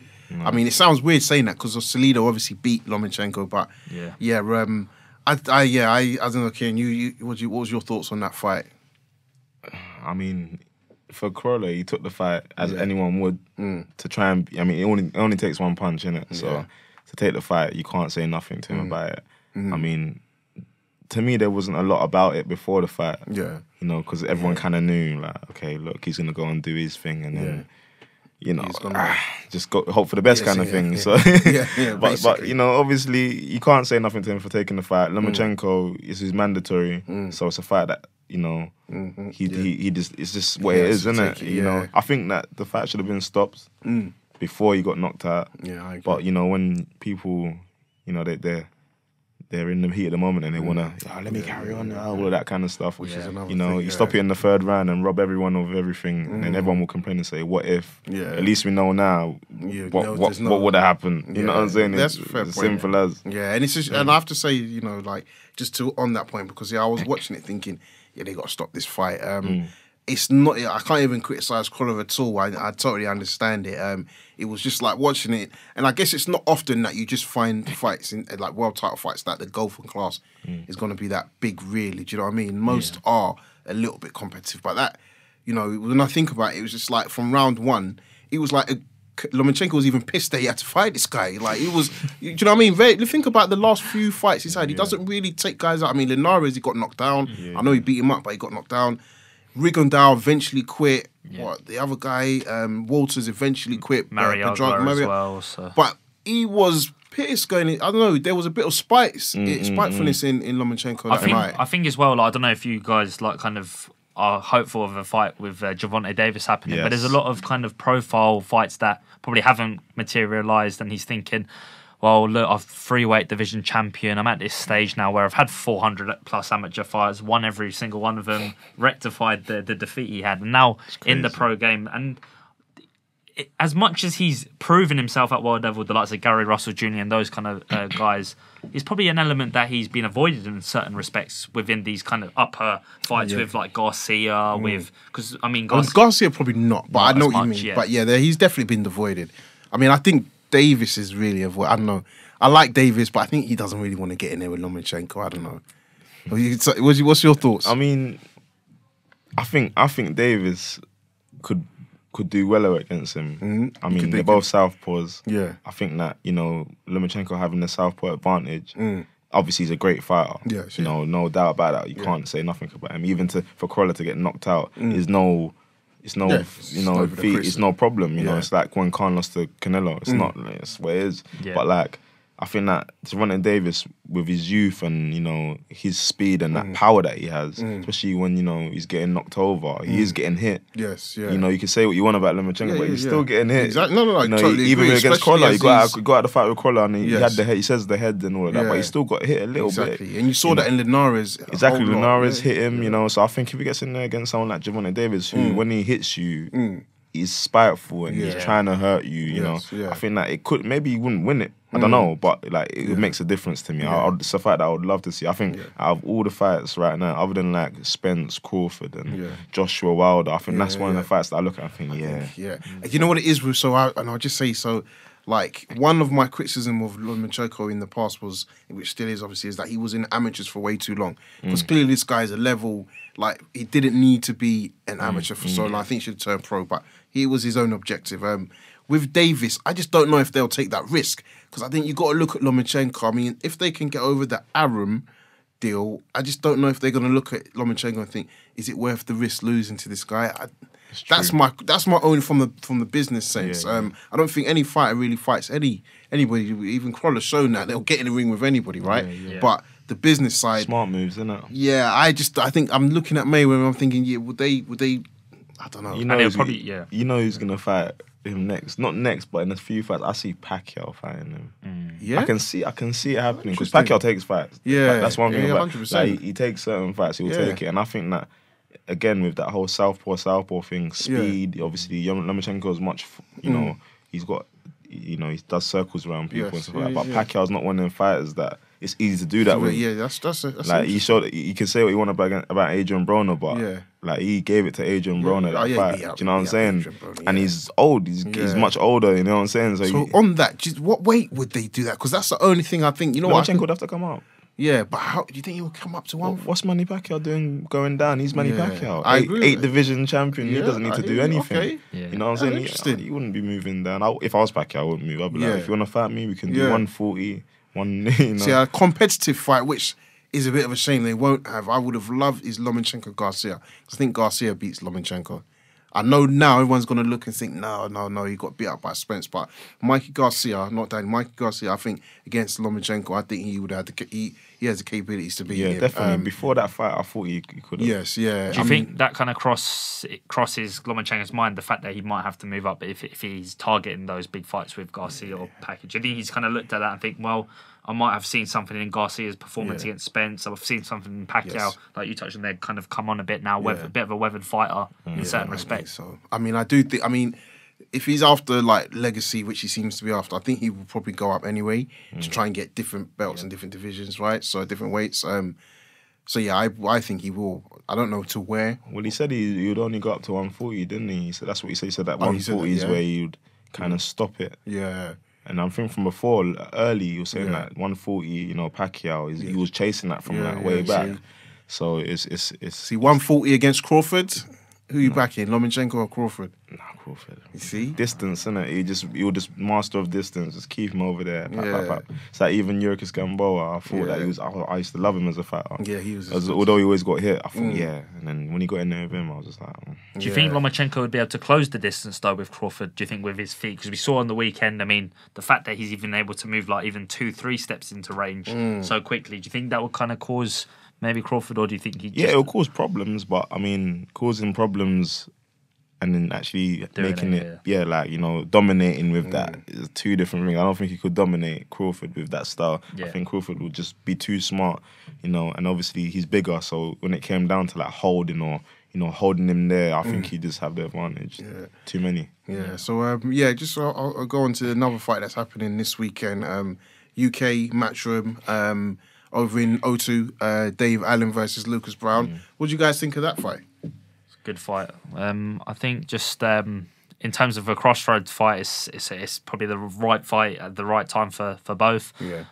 I mean, it sounds weird saying that because Salido obviously beat Lomachenko, but I don't know, Kian. What was your thoughts on that fight? I mean, for Crolla, he took the fight as anyone would to try and. I mean, it only takes one punch, innit? So to take the fight, you can't say nothing to him about it. I mean, to me, there wasn't a lot about it before the fight. Yeah, you know, because everyone kind of knew, like, okay, look, he's gonna go and do his thing, and then. You know, just go hope for the best kind of thing. So, but you know, obviously, you can't say nothing to him for taking the fight. Lomachenko is mandatory, so it's a fight that you know he just it's just what it is, isn't it? You know, I think that the fight should have been stopped before he got knocked out. Yeah, I agree. But you know, when people, you know, they're in the heat of the moment and they want to, let me carry on, all of that kind of stuff. Which is another thing, you stop it in the third round and rob everyone of everything, and then everyone will complain and say, what if? At least we know now what would have happened. You know what I'm saying? That's it's fair as simple as. Yeah, and it's just, and I have to say, you know, like, just to on that point, because I was watching it thinking, they got to stop this fight. It's not. I can't even criticize Crolla at all. I totally understand it. It was just like watching it, and I guess it's not often that you just find fights in like world title fights that the Golfing class is going to be that big. Really, do you know what I mean? Most are a little bit competitive, but that, you know, when I think about it, it was just like from round one, it was like Lomachenko was even pissed that he had to fight this guy. Like, it was, do you know what I mean? Think about the last few fights he's had. He doesn't really take guys out. I mean, Linares, he got knocked down. I know he beat him up, but he got knocked down. Rigondeaux eventually quit. What, the other guy, Walters, eventually quit. Mario as well. So. But he was pissed going in. I don't know, there was a bit of spitefulness in Lomachenko that night. I think as well, like, I don't know if you guys like kind of are hopeful of a fight with Gervonta Davis happening, but there's a lot of kind of profile fights that probably haven't materialised, and he's thinking, well, look, I'm freeweight division champion. I'm at this stage now where I've had 400 plus amateur fights, won every single one of them, rectified the defeat he had, and now in the pro game. And as much as he's proven himself at world level, the likes of Gary Russell Jr. and those kind of guys, is probably an element that he's been avoided in certain respects within these kind of upper fights with like Garcia, because I mean Garcia probably not, but I know what you mean. But he's definitely been avoided. I mean, I think Davis is really avoided. I don't know. I like Davis, but I think he doesn't really want to get in there with Lomachenko. I don't know. What's your thoughts? I mean, I think Davis could do well against him. I mean, they're both southpaws. Yeah. I think that, you know, Lomachenko having the southpaw advantage. Obviously, he's a great fighter. Yeah, you know, no doubt about that. You can't say nothing about him. Even for Crolla to get knocked out is it's no problem. You know, it's like when Khan lost to Canelo. It's not. It's what it is. Yeah. But like, I think that Gervonta Davis, with his youth and, you know, his speed and that power that he has, especially when, you know, he's getting knocked over, he is getting hit. Yes, yeah. You know, you can say what you want about Lomachenko, but he's still getting hit. Exactly. No, you know, totally even agree, against Crolla, he got out the fight with Crolla and he had the head. He says the head and all of that, but he still got hit a little bit. And you saw that in Linares. Exactly, Linares hit him. You know, so I think if he gets in there against someone like Gervonta Davis, who when he hits you, he's spiteful and he's trying to hurt you. You know, I think that it could, maybe he wouldn't win it. I don't know, but like it makes a difference to me. It's a fight that I would love to see. I think out of all the fights right now, other than like Spence, Crawford, and Joshua Wilder, I think that's one of the fights that I look at and think, You know what it is with I'll just say so. Like, one of my criticism of Lomachenko in the past was, which still is obviously, is that he was in amateurs for way too long. Because clearly this guy is a level, like, he didn't need to be an amateur for so long. I think he should turn pro, but he was his own objective. With Davis, I just don't know if they'll take that risk. Because I think you got to look at Lomachenko. I mean, if they can get over the Arum, deal. I just don't know if they're going to look at Lomachenko and think, is it worth the risk losing to this guy? That's my only from the business sense. I don't think any fighter really fights anybody. Even Crolla shown that they'll get in the ring with anybody, right? But the business side, smart moves, isn't it? Yeah, I think I'm looking at Mayweather. I'm thinking, would they? I don't know. You know, who's gonna fight him next? Not next, but in a few fights, I see Pacquiao fighting him. Yeah, I can see it happening because Pacquiao takes fights. Yeah, that's one thing. 100%. Like, he takes certain fights, he'll take it, and I think that again with that whole southpaw thing, speed. Obviously, Lomachenko is much. You know, he's got. You know, he does circles around people and stuff like that. But Pacquiao's not one of them fighters that it's easy to do that with. Yeah, that's like he showed. You can say what you want about Adrian Browne, but like he gave it to Adrian Browne that fight. Do you know what I'm saying? And he's old. He's much older. You know what I'm saying? So on that, what weight would they do that? Because that's the only thing I think. You know, Lomachenko would have to come up. Yeah, but how do you think he will come up to one? What's Manny Pacquiao doing going down? He's Manny Pacquiao. Eight division champion. He doesn't need to do anything. Okay. You know what I'm saying? He wouldn't be moving down. If I was Pacquiao, I wouldn't move. I'd be like, if you want to fight me, we can do 140. See, a competitive fight, which is a bit of a shame they won't have. I would have loved is Lomachenko Garcia. I think Garcia beats Lomachenko. I know now everyone's going to look and think, no, he got beat up by Spence. But Mikey Garcia, Mikey Garcia, I think against Lomachenko, I think he would have he has the capabilities to beat him. Yeah, definitely. Before that fight, I thought he could have. Yes, yeah. Do you think that kind of crosses Lomachenko's mind, the fact that he might have to move up if he's targeting those big fights with Garcia or Pacquiao? Do you think he's kind of looked at that and think, well, I might have seen something in Garcia's performance against Spence. I've seen something in Pacquiao, like you touched on there, kind of come on a bit now, a bit of a weathered fighter in certain respects. So, I mean, I do think, if he's after like legacy, which he seems to be after, I think he will probably go up anyway to try and get different belts and different divisions, right? So different weights. So yeah, I think he will. I don't know to where. Well, he said he would only go up to 140, didn't he? So that's what he said. He said that 140 is where he would kind of stop it. Yeah. And I'm thinking from before, early, you were saying that 140, you know, Pacquiao, he was chasing that from way back. So it's... See, 140 against Crawford? Who you backing, Lomachenko or Crawford? Nah, Crawford. You see? Distance, innit? He was just master of distance. Just keep him over there. It's like even Yurkis Gamboa, I thought that he was... I used to love him as a fighter. Yeah, he was... Although he always got hit, I thought, and then when he got in there with him, I was just like... Do you think Lomachenko would be able to close the distance, though, with Crawford, do you think, with his feet? Because we saw on the weekend, the fact that he's even able to move, like, even 2-3 steps into range so quickly, do you think that would kind of cause... maybe Crawford, or do you think he? Yeah, it'll cause problems, but causing problems and then actually making it, dominating with that is two different things. I don't think he could dominate Crawford with that style. I think Crawford would just be too smart, and obviously he's bigger. So when it came down to like holding or holding him there, I think he just have the advantage. Yeah. Too many. Yeah. So I'll go on to another fight that's happening this weekend. UK Matchroom. Over in O2, Dave Allen versus Lucas Browne. What do you guys think of that fight? It's a good fight. I think just in terms of a crossroads fight, it's probably the right fight at the right time for both. Yeah.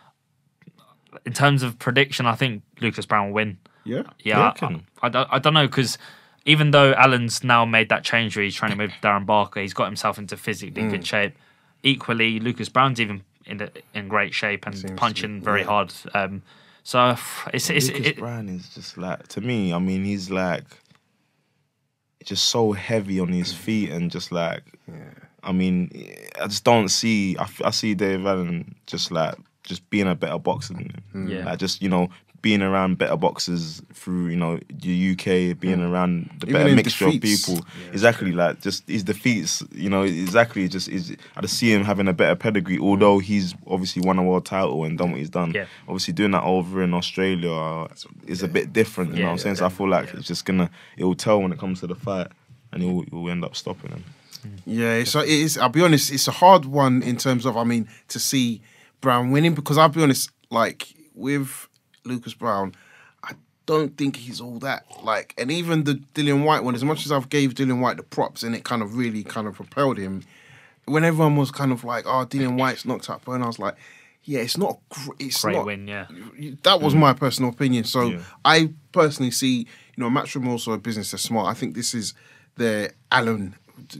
In terms of prediction, I think Lucas Browne will win. Yeah? Yeah. I don't know, because even though Allen's now made that change where he's training with Darren Barker, he's got himself into physically good shape. Equally, Lucas Browne's even in great shape and punching very hard. So Lucas Browne is just like, to me, he's like just so heavy on his feet and just like, I just don't see. I see Dave Allen just being a better boxer than him. Yeah. Like just being around better boxers through the UK, being around the better mixture of people. Yeah, exactly, like just his defeats. Exactly. I just see him having a better pedigree. Although he's obviously won a world title and done what he's done. Yeah. Obviously doing that over in Australia is a bit different. You know what I'm saying? So I feel like it's just it will tell when it comes to the fight, and he'll end up stopping him. Yeah, it is. I'll be honest, it's a hard one in terms of to see Browne winning, because I'll be honest, like with Lucas Browne, I don't think he's all that. Like, and even the Dillian Whyte one, as much as I've gave Dillian Whyte the props and it kind of really kind of propelled him, when everyone was kind of like, oh, Dillian Whyte's knocked out Browne, I was like, yeah, it's not great win, yeah. That was my personal opinion. So I personally see, Matchroom also a business that's smart. I think this is the Allen,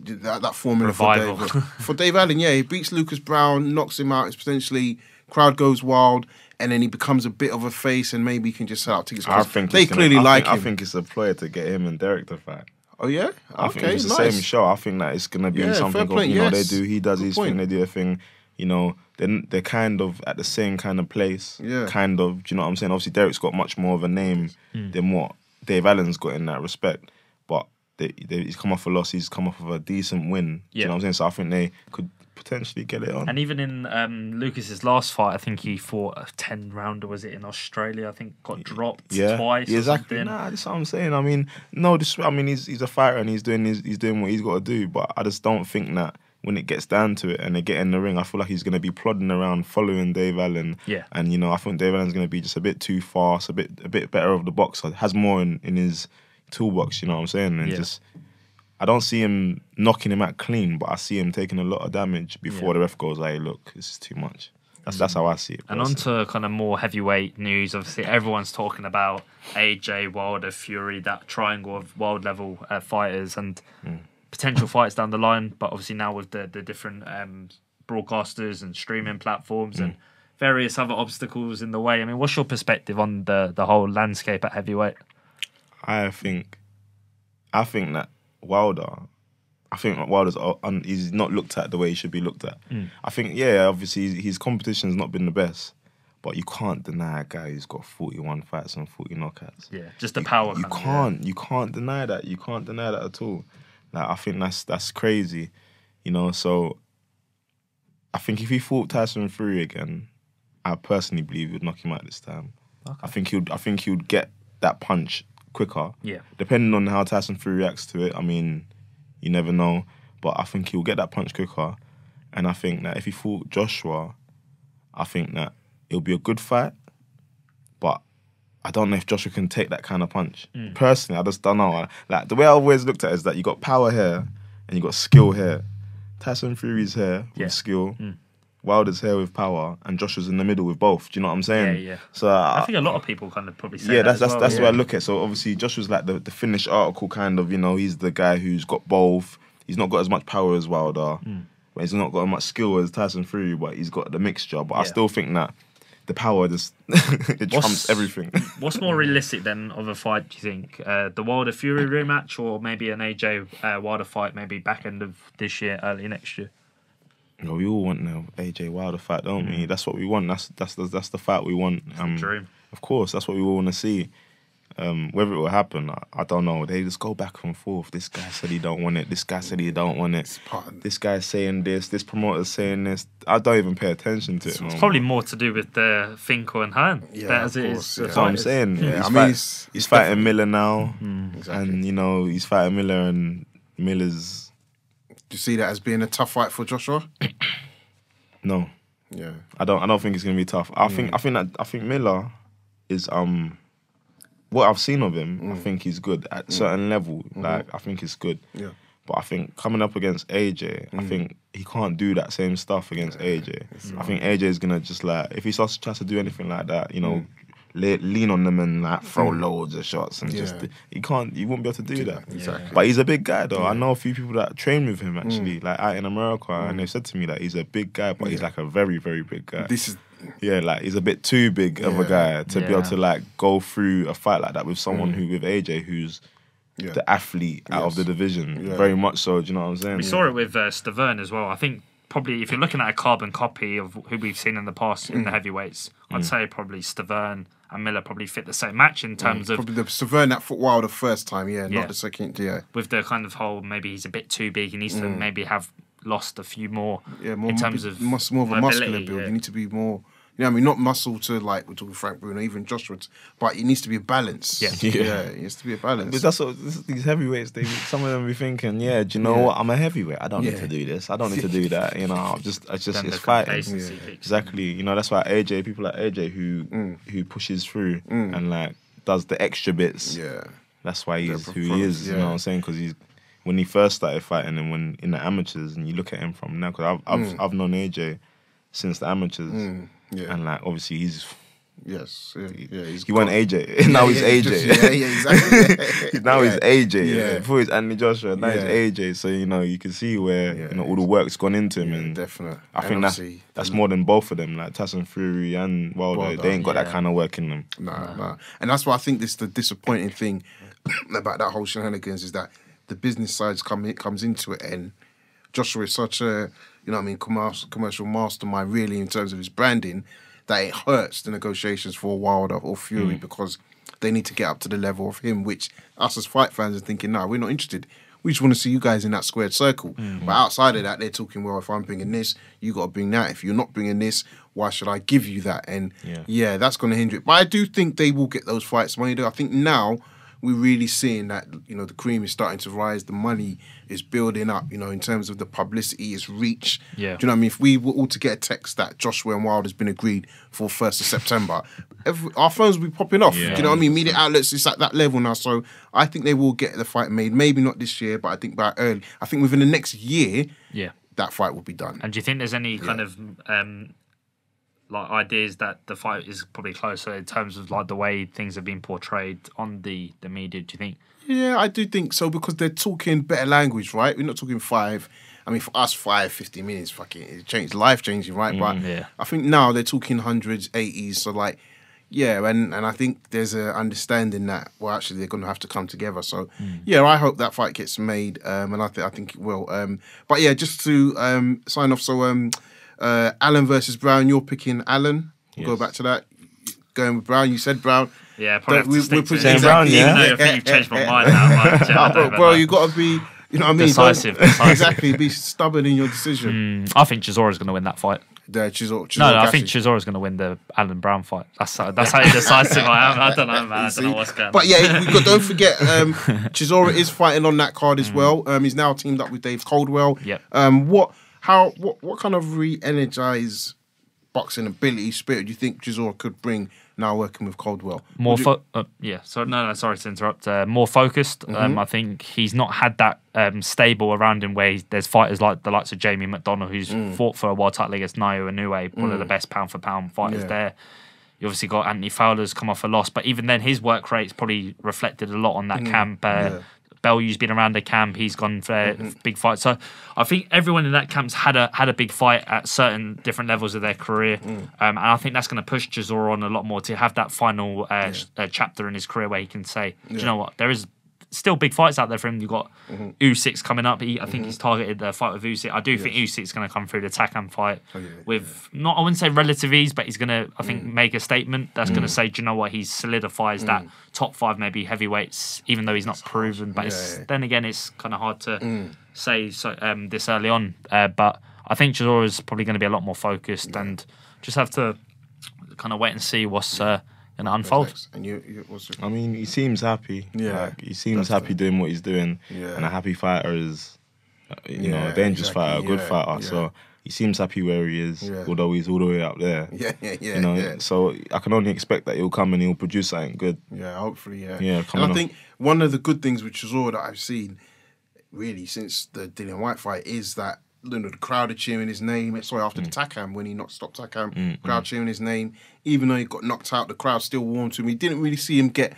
that formula for Dave Allen. Yeah, he beats Lucas Browne, knocks him out, it's potentially crowd goes wild, and then he becomes a bit of a face, and maybe he can just sell out tickets. I think they clearly like him. I think it's a ploy to get him and Derek to fight. Oh yeah, I think it's the same show. I think that it's gonna be something of, you know, they do. He does his thing. They do a thing. You know, they're kind of at the same kind of place. Yeah. Kind of. Do you know what I'm saying? Obviously, Derek's got much more of a name than what Dave Allen's got in that respect. But he's come off a loss. He's come off of a decent win. Do you know what I'm saying? So I think they could potentially get it on. And even in Lucas's last fight, I think he fought a 10-rounder, was it, in Australia? I think got dropped twice. Yeah, exactly. Or Nah, that's what I'm saying. I mean, he's a fighter and he's doing what he's got to do. But I just don't think that when it gets down to it and they get in the ring, I feel like he's going to be plodding around following Dave Allen. Yeah. And, you know, I think Dave Allen's going to be just a bit too fast, a bit better of the boxer, has more in his toolbox, you know what I'm saying? And I don't see him knocking him out clean, but I see him taking a lot of damage before the ref goes, hey, look, this is too much. That's how I see it. And on to kind of more heavyweight news. Obviously, everyone's talking about AJ, Wilder, Fury, that triangle of world level fighters and potential fights down the line. But obviously now with the different broadcasters and streaming platforms and various other obstacles in the way. I mean, what's your perspective on the whole landscape at heavyweight? I think that Wilder's he's not looked at the way he should be looked at. I think, obviously his competition's not been the best, but you can't deny a guy who's got 41 fights and 40 knockouts. Yeah, just the power. You can't deny that. You can't deny that at all. Like, I think that's crazy, you know. So I think if he fought Tyson Fury again, I personally believe he would knock him out this time. Okay. I think he would get that punch quicker. Yeah. Depending on how Tyson Fury reacts to it, I mean, you never know. But I think he'll get that punch quicker. And I think that if he fought Joshua, I think that it'll be a good fight. But I don't know if Joshua can take that kind of punch. Personally, I just don't know. Like, the way I always looked at it is that you got power here and you got skill here. Tyson Fury's here with skill. Wilder's here with power, and Joshua's in the middle with both. Do you know what I'm saying? Yeah. So I think a lot of people kind of probably say that's the way I look at it. So obviously Joshua's like the finished article kind of, you know, he's the guy who's got both. He's not got as much power as Wilder, but he's not got as much skill as Tyson Fury, but he's got the mixture. But I still think that the power just it trumps everything. What's more realistic then of a fight, do you think? The Wilder Fury rematch, or maybe an AJ Wilder fight, maybe back end of this year, early next year? No, we all want the AJ Wilder fight, don't we? That's what we want. That's the fight we want. The dream. Of course, that's what we all want to see. Whether it will happen, I don't know. They just go back and forth. This guy said he don't want it. This guy said he don't want it. This guy's saying this. This promoter's saying this. I don't even pay attention to it. It's probably more to do with the Finkel and Hearn. As it is. That's what I'm saying. Yeah. He's fighting Miller now, and you know he's fighting Miller, and Miller's. Do you see that as being a tough fight for Joshua? No. Yeah. I don't think it's gonna be tough. I think Miller is what I've seen of him, I think he's good at a certain level. Like, I think he's good. Yeah. But I think coming up against AJ, I think he can't do that same stuff against AJ. I think AJ is gonna just like, if he starts to do anything like that, you know, lean on them and like throw loads of shots and just he won't be able to do that. Exactly. But he's a big guy though. I know a few people that train with him actually, like out in America, and they've said to me that he's a big guy, but he's like a very, very big guy. Like he's a bit too big of a guy to be able to like go through a fight like that with someone with AJ who's the athlete out of the division. Very much so, do you know what I'm saying? We saw it with Stavern as well. I think probably if you're looking at a carbon copy of who we've seen in the past in the heavyweights, I'd say probably Stavern and Miller probably fit the same match in terms of... Probably the Stavern that fought Wilder the first time, not the second, With the kind of whole, maybe he's a bit too big, he needs to maybe have lost a few more in terms of more of a muscular build. You need to be more... You know what I mean? Not muscle to, like, we're talking Frank Bruno, even Joshua, but it needs to be a balance. It needs to be a balance. But that's what these heavyweights, some of them be thinking, do you know what? I'm a heavyweight. I don't need to do this. I don't need to do that. You know, it's fighting. Exactly. You know, that's why people like AJ who pushes through and, like, does the extra bits. Yeah. That's why he's who he is, you know what I'm saying? Because when he first started fighting and when in the amateurs, and you look at him from now, because I've known AJ since the amateurs. And like obviously he's Yes, yeah. He went AJ. Now he's AJ. Exactly. Now he's AJ. Yeah. Before he's Anthony Joshua. Now he's AJ. So you can see where all the work's gone into him, and definitely. I think that's more than both of them. Like Tyson Fury and Wilder, they ain't got that kind of work in them. No. And that's why I think the disappointing thing about that whole shenanigans is that the business side comes into it, and Joshua is such a commercial mastermind, really, in terms of his branding, that it hurts the negotiations for Wilder or Fury because they need to get up to the level of him, which us as fight fans are thinking, no, we're not interested. We just want to see you guys in that squared circle. But outside of that, they're talking, well, if I'm bringing this, you got to bring that. If you're not bringing this, why should I give you that? And that's going to hinder it. But I do think they will get those fights money. I think now we're really seeing that, the cream is starting to rise. The money is building up, in terms of the publicity, its reach. Yeah. Do you know what I mean? If we were all to get a text that Joshua and Wilder has been agreed for 1st of September, our phones will be popping off. Do you know what I mean? Media outlets, it's at that level now. So I think they will get the fight made. Maybe not this year, but I think within the next year, that fight will be done. And do you think there's any kind of ideas that the fight is probably closer in terms of the way things have been portrayed on the media? Do you think? Yeah, I do think so, because they're talking better language, right? We're not talking 5. I mean, for us, 50 minutes, it's life-changing, right? But I think now they're talking hundreds, 80s, so and I think there's an understanding that, well, actually, they're going to have to come together. So, I hope that fight gets made, and I think it will. But just to sign off, so Allen versus Browne, you're picking Allen. We'll go back to that. Going with Browne, you said Browne. Yeah, probably have to stick to it. Browne, Even though I think you've changed my mind now. Bro, you got to be, decisive. Exactly, be stubborn in your decision. I think Chisora's going to win that fight. Chisora No, I think Chisora's going to win the Allen Browne fight. That's how decisive I am. I don't know, man. I don't know what's going on. But don't forget, Chisora is fighting on that card as well. He's now teamed up with Dave Coldwell. Yep. What kind of re-energized boxing ability, spirit do you think Chisora could bring now working with Coldwell? Sorry to interrupt. More focused. I think he's not had that stable around him where there's fighters like the likes of Jamie McDonnell, who's fought for a world title against Naoya Inoue, one of the best pound for pound fighters there. You obviously got Anthony Fowler's come off a loss, but even then his work rate's probably reflected a lot on that camp. Bellew's been around the camp. He's gone for big fights. So I think everyone in that camp's had a big fight at certain different levels of their career. And I think that's going to push Chisora on a lot more to have that final chapter in his career where he can say, do you know what, there is still big fights out there for him. You've got Usyk's coming up. I think he's targeted the fight with Usyk. I do think Usyk's going to come through the Takam fight with, not, I wouldn't say relative ease, but he's going to, I think, make a statement that's going to say, do you know what, he solidifies that top 5 maybe heavyweights, even though he's not proven. But then again, it's kind of hard to say this early on. But I think Chisora is probably going to be a lot more focused and just have to kind of wait and see what's going to unfold. And I mean, he seems happy. He seems happy doing what he's doing. And a happy fighter is, a dangerous fighter, a good fighter. So he seems happy where he is, although he's all the way up there. So I can only expect that he'll come and he'll produce something good. Yeah, hopefully, and I think one of the good things with Chisora that I've seen, really, since the Dillian White fight, is that the crowd are cheering his name. Sorry, after the Takam, when he stopped Takam, crowd cheering his name. Even though he got knocked out, the crowd still warmed to him. We didn't really see him get...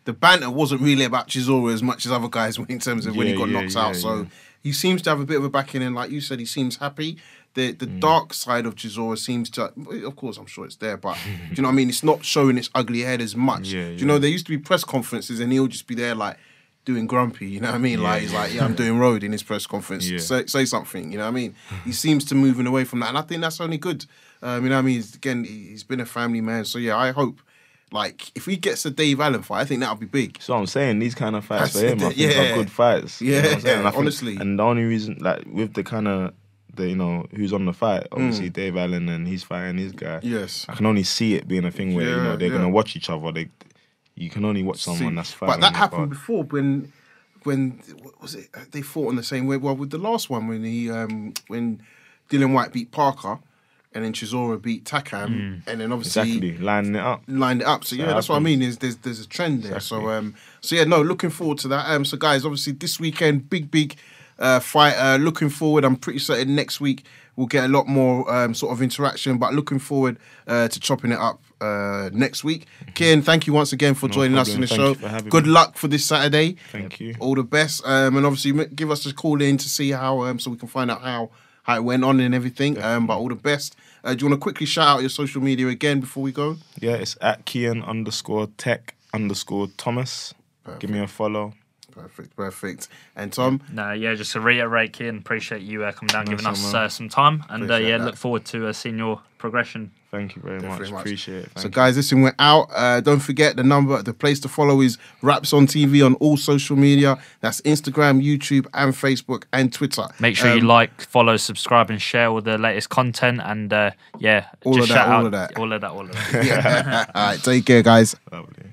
The banter wasn't really about Chisora as much as other guys in terms of when he got knocked out. So he seems to have a bit of a backing, and like you said, he seems happy. The dark side of Chisora seems to... Of course, I'm sure it's there, but do you know what I mean? It's not showing its ugly head as much. Do you know, there used to be press conferences and he'll just be there like... doing grumpy, you know what I mean? He's like, I'm doing road in his press conference. Say something, you know what I mean? He seems to moving away from that, and I think that's only good. You know what I mean? Again, he's been a family man, so I hope, if he gets a Dave Allen fight, I think that'll be big. So I'm saying, these kind of fights for him, I think are good fights. Yeah, you know honestly. And the only reason, with the kind of, who's on the fight, obviously Dave Allen and he's fighting his guy. Yes. I can only see it being a thing where, they're going to watch each other. You can only watch someone that's fighting. But that happened before when what was it? They fought on the same way. Well, with the last one when Dillian White beat Parker, and then Chisora beat Takam, and then obviously lined it up. So that's what I mean. There's a trend there. Exactly. So looking forward to that. So guys, obviously this weekend, big fight. Looking forward, I'm pretty certain next week we'll get a lot more sort of interaction, but looking forward to chopping it up next week. Kian, thank you once again for joining us in the show. Good luck for this Saturday. Thank you. All the best. And obviously give us a call in to see how, so we can find out how it went on and everything. But all the best. Do you want to quickly shout out your social media again before we go? Yeah, it's at Kian_Tech_Thomas. Give me a follow. Perfect. And Tom? Just to reiterate, Kian, appreciate you coming down, giving us some time. And look forward to seeing your progression. Thank you very much. Appreciate it. So guys, listen, we're out. Don't forget the place to follow is Raps on TV on all social media. That's Instagram, YouTube, and Facebook, and Twitter. Make sure you like, follow, subscribe, and share all the latest content. And all of that. All of that. Yeah. All right, take care, guys. Lovely.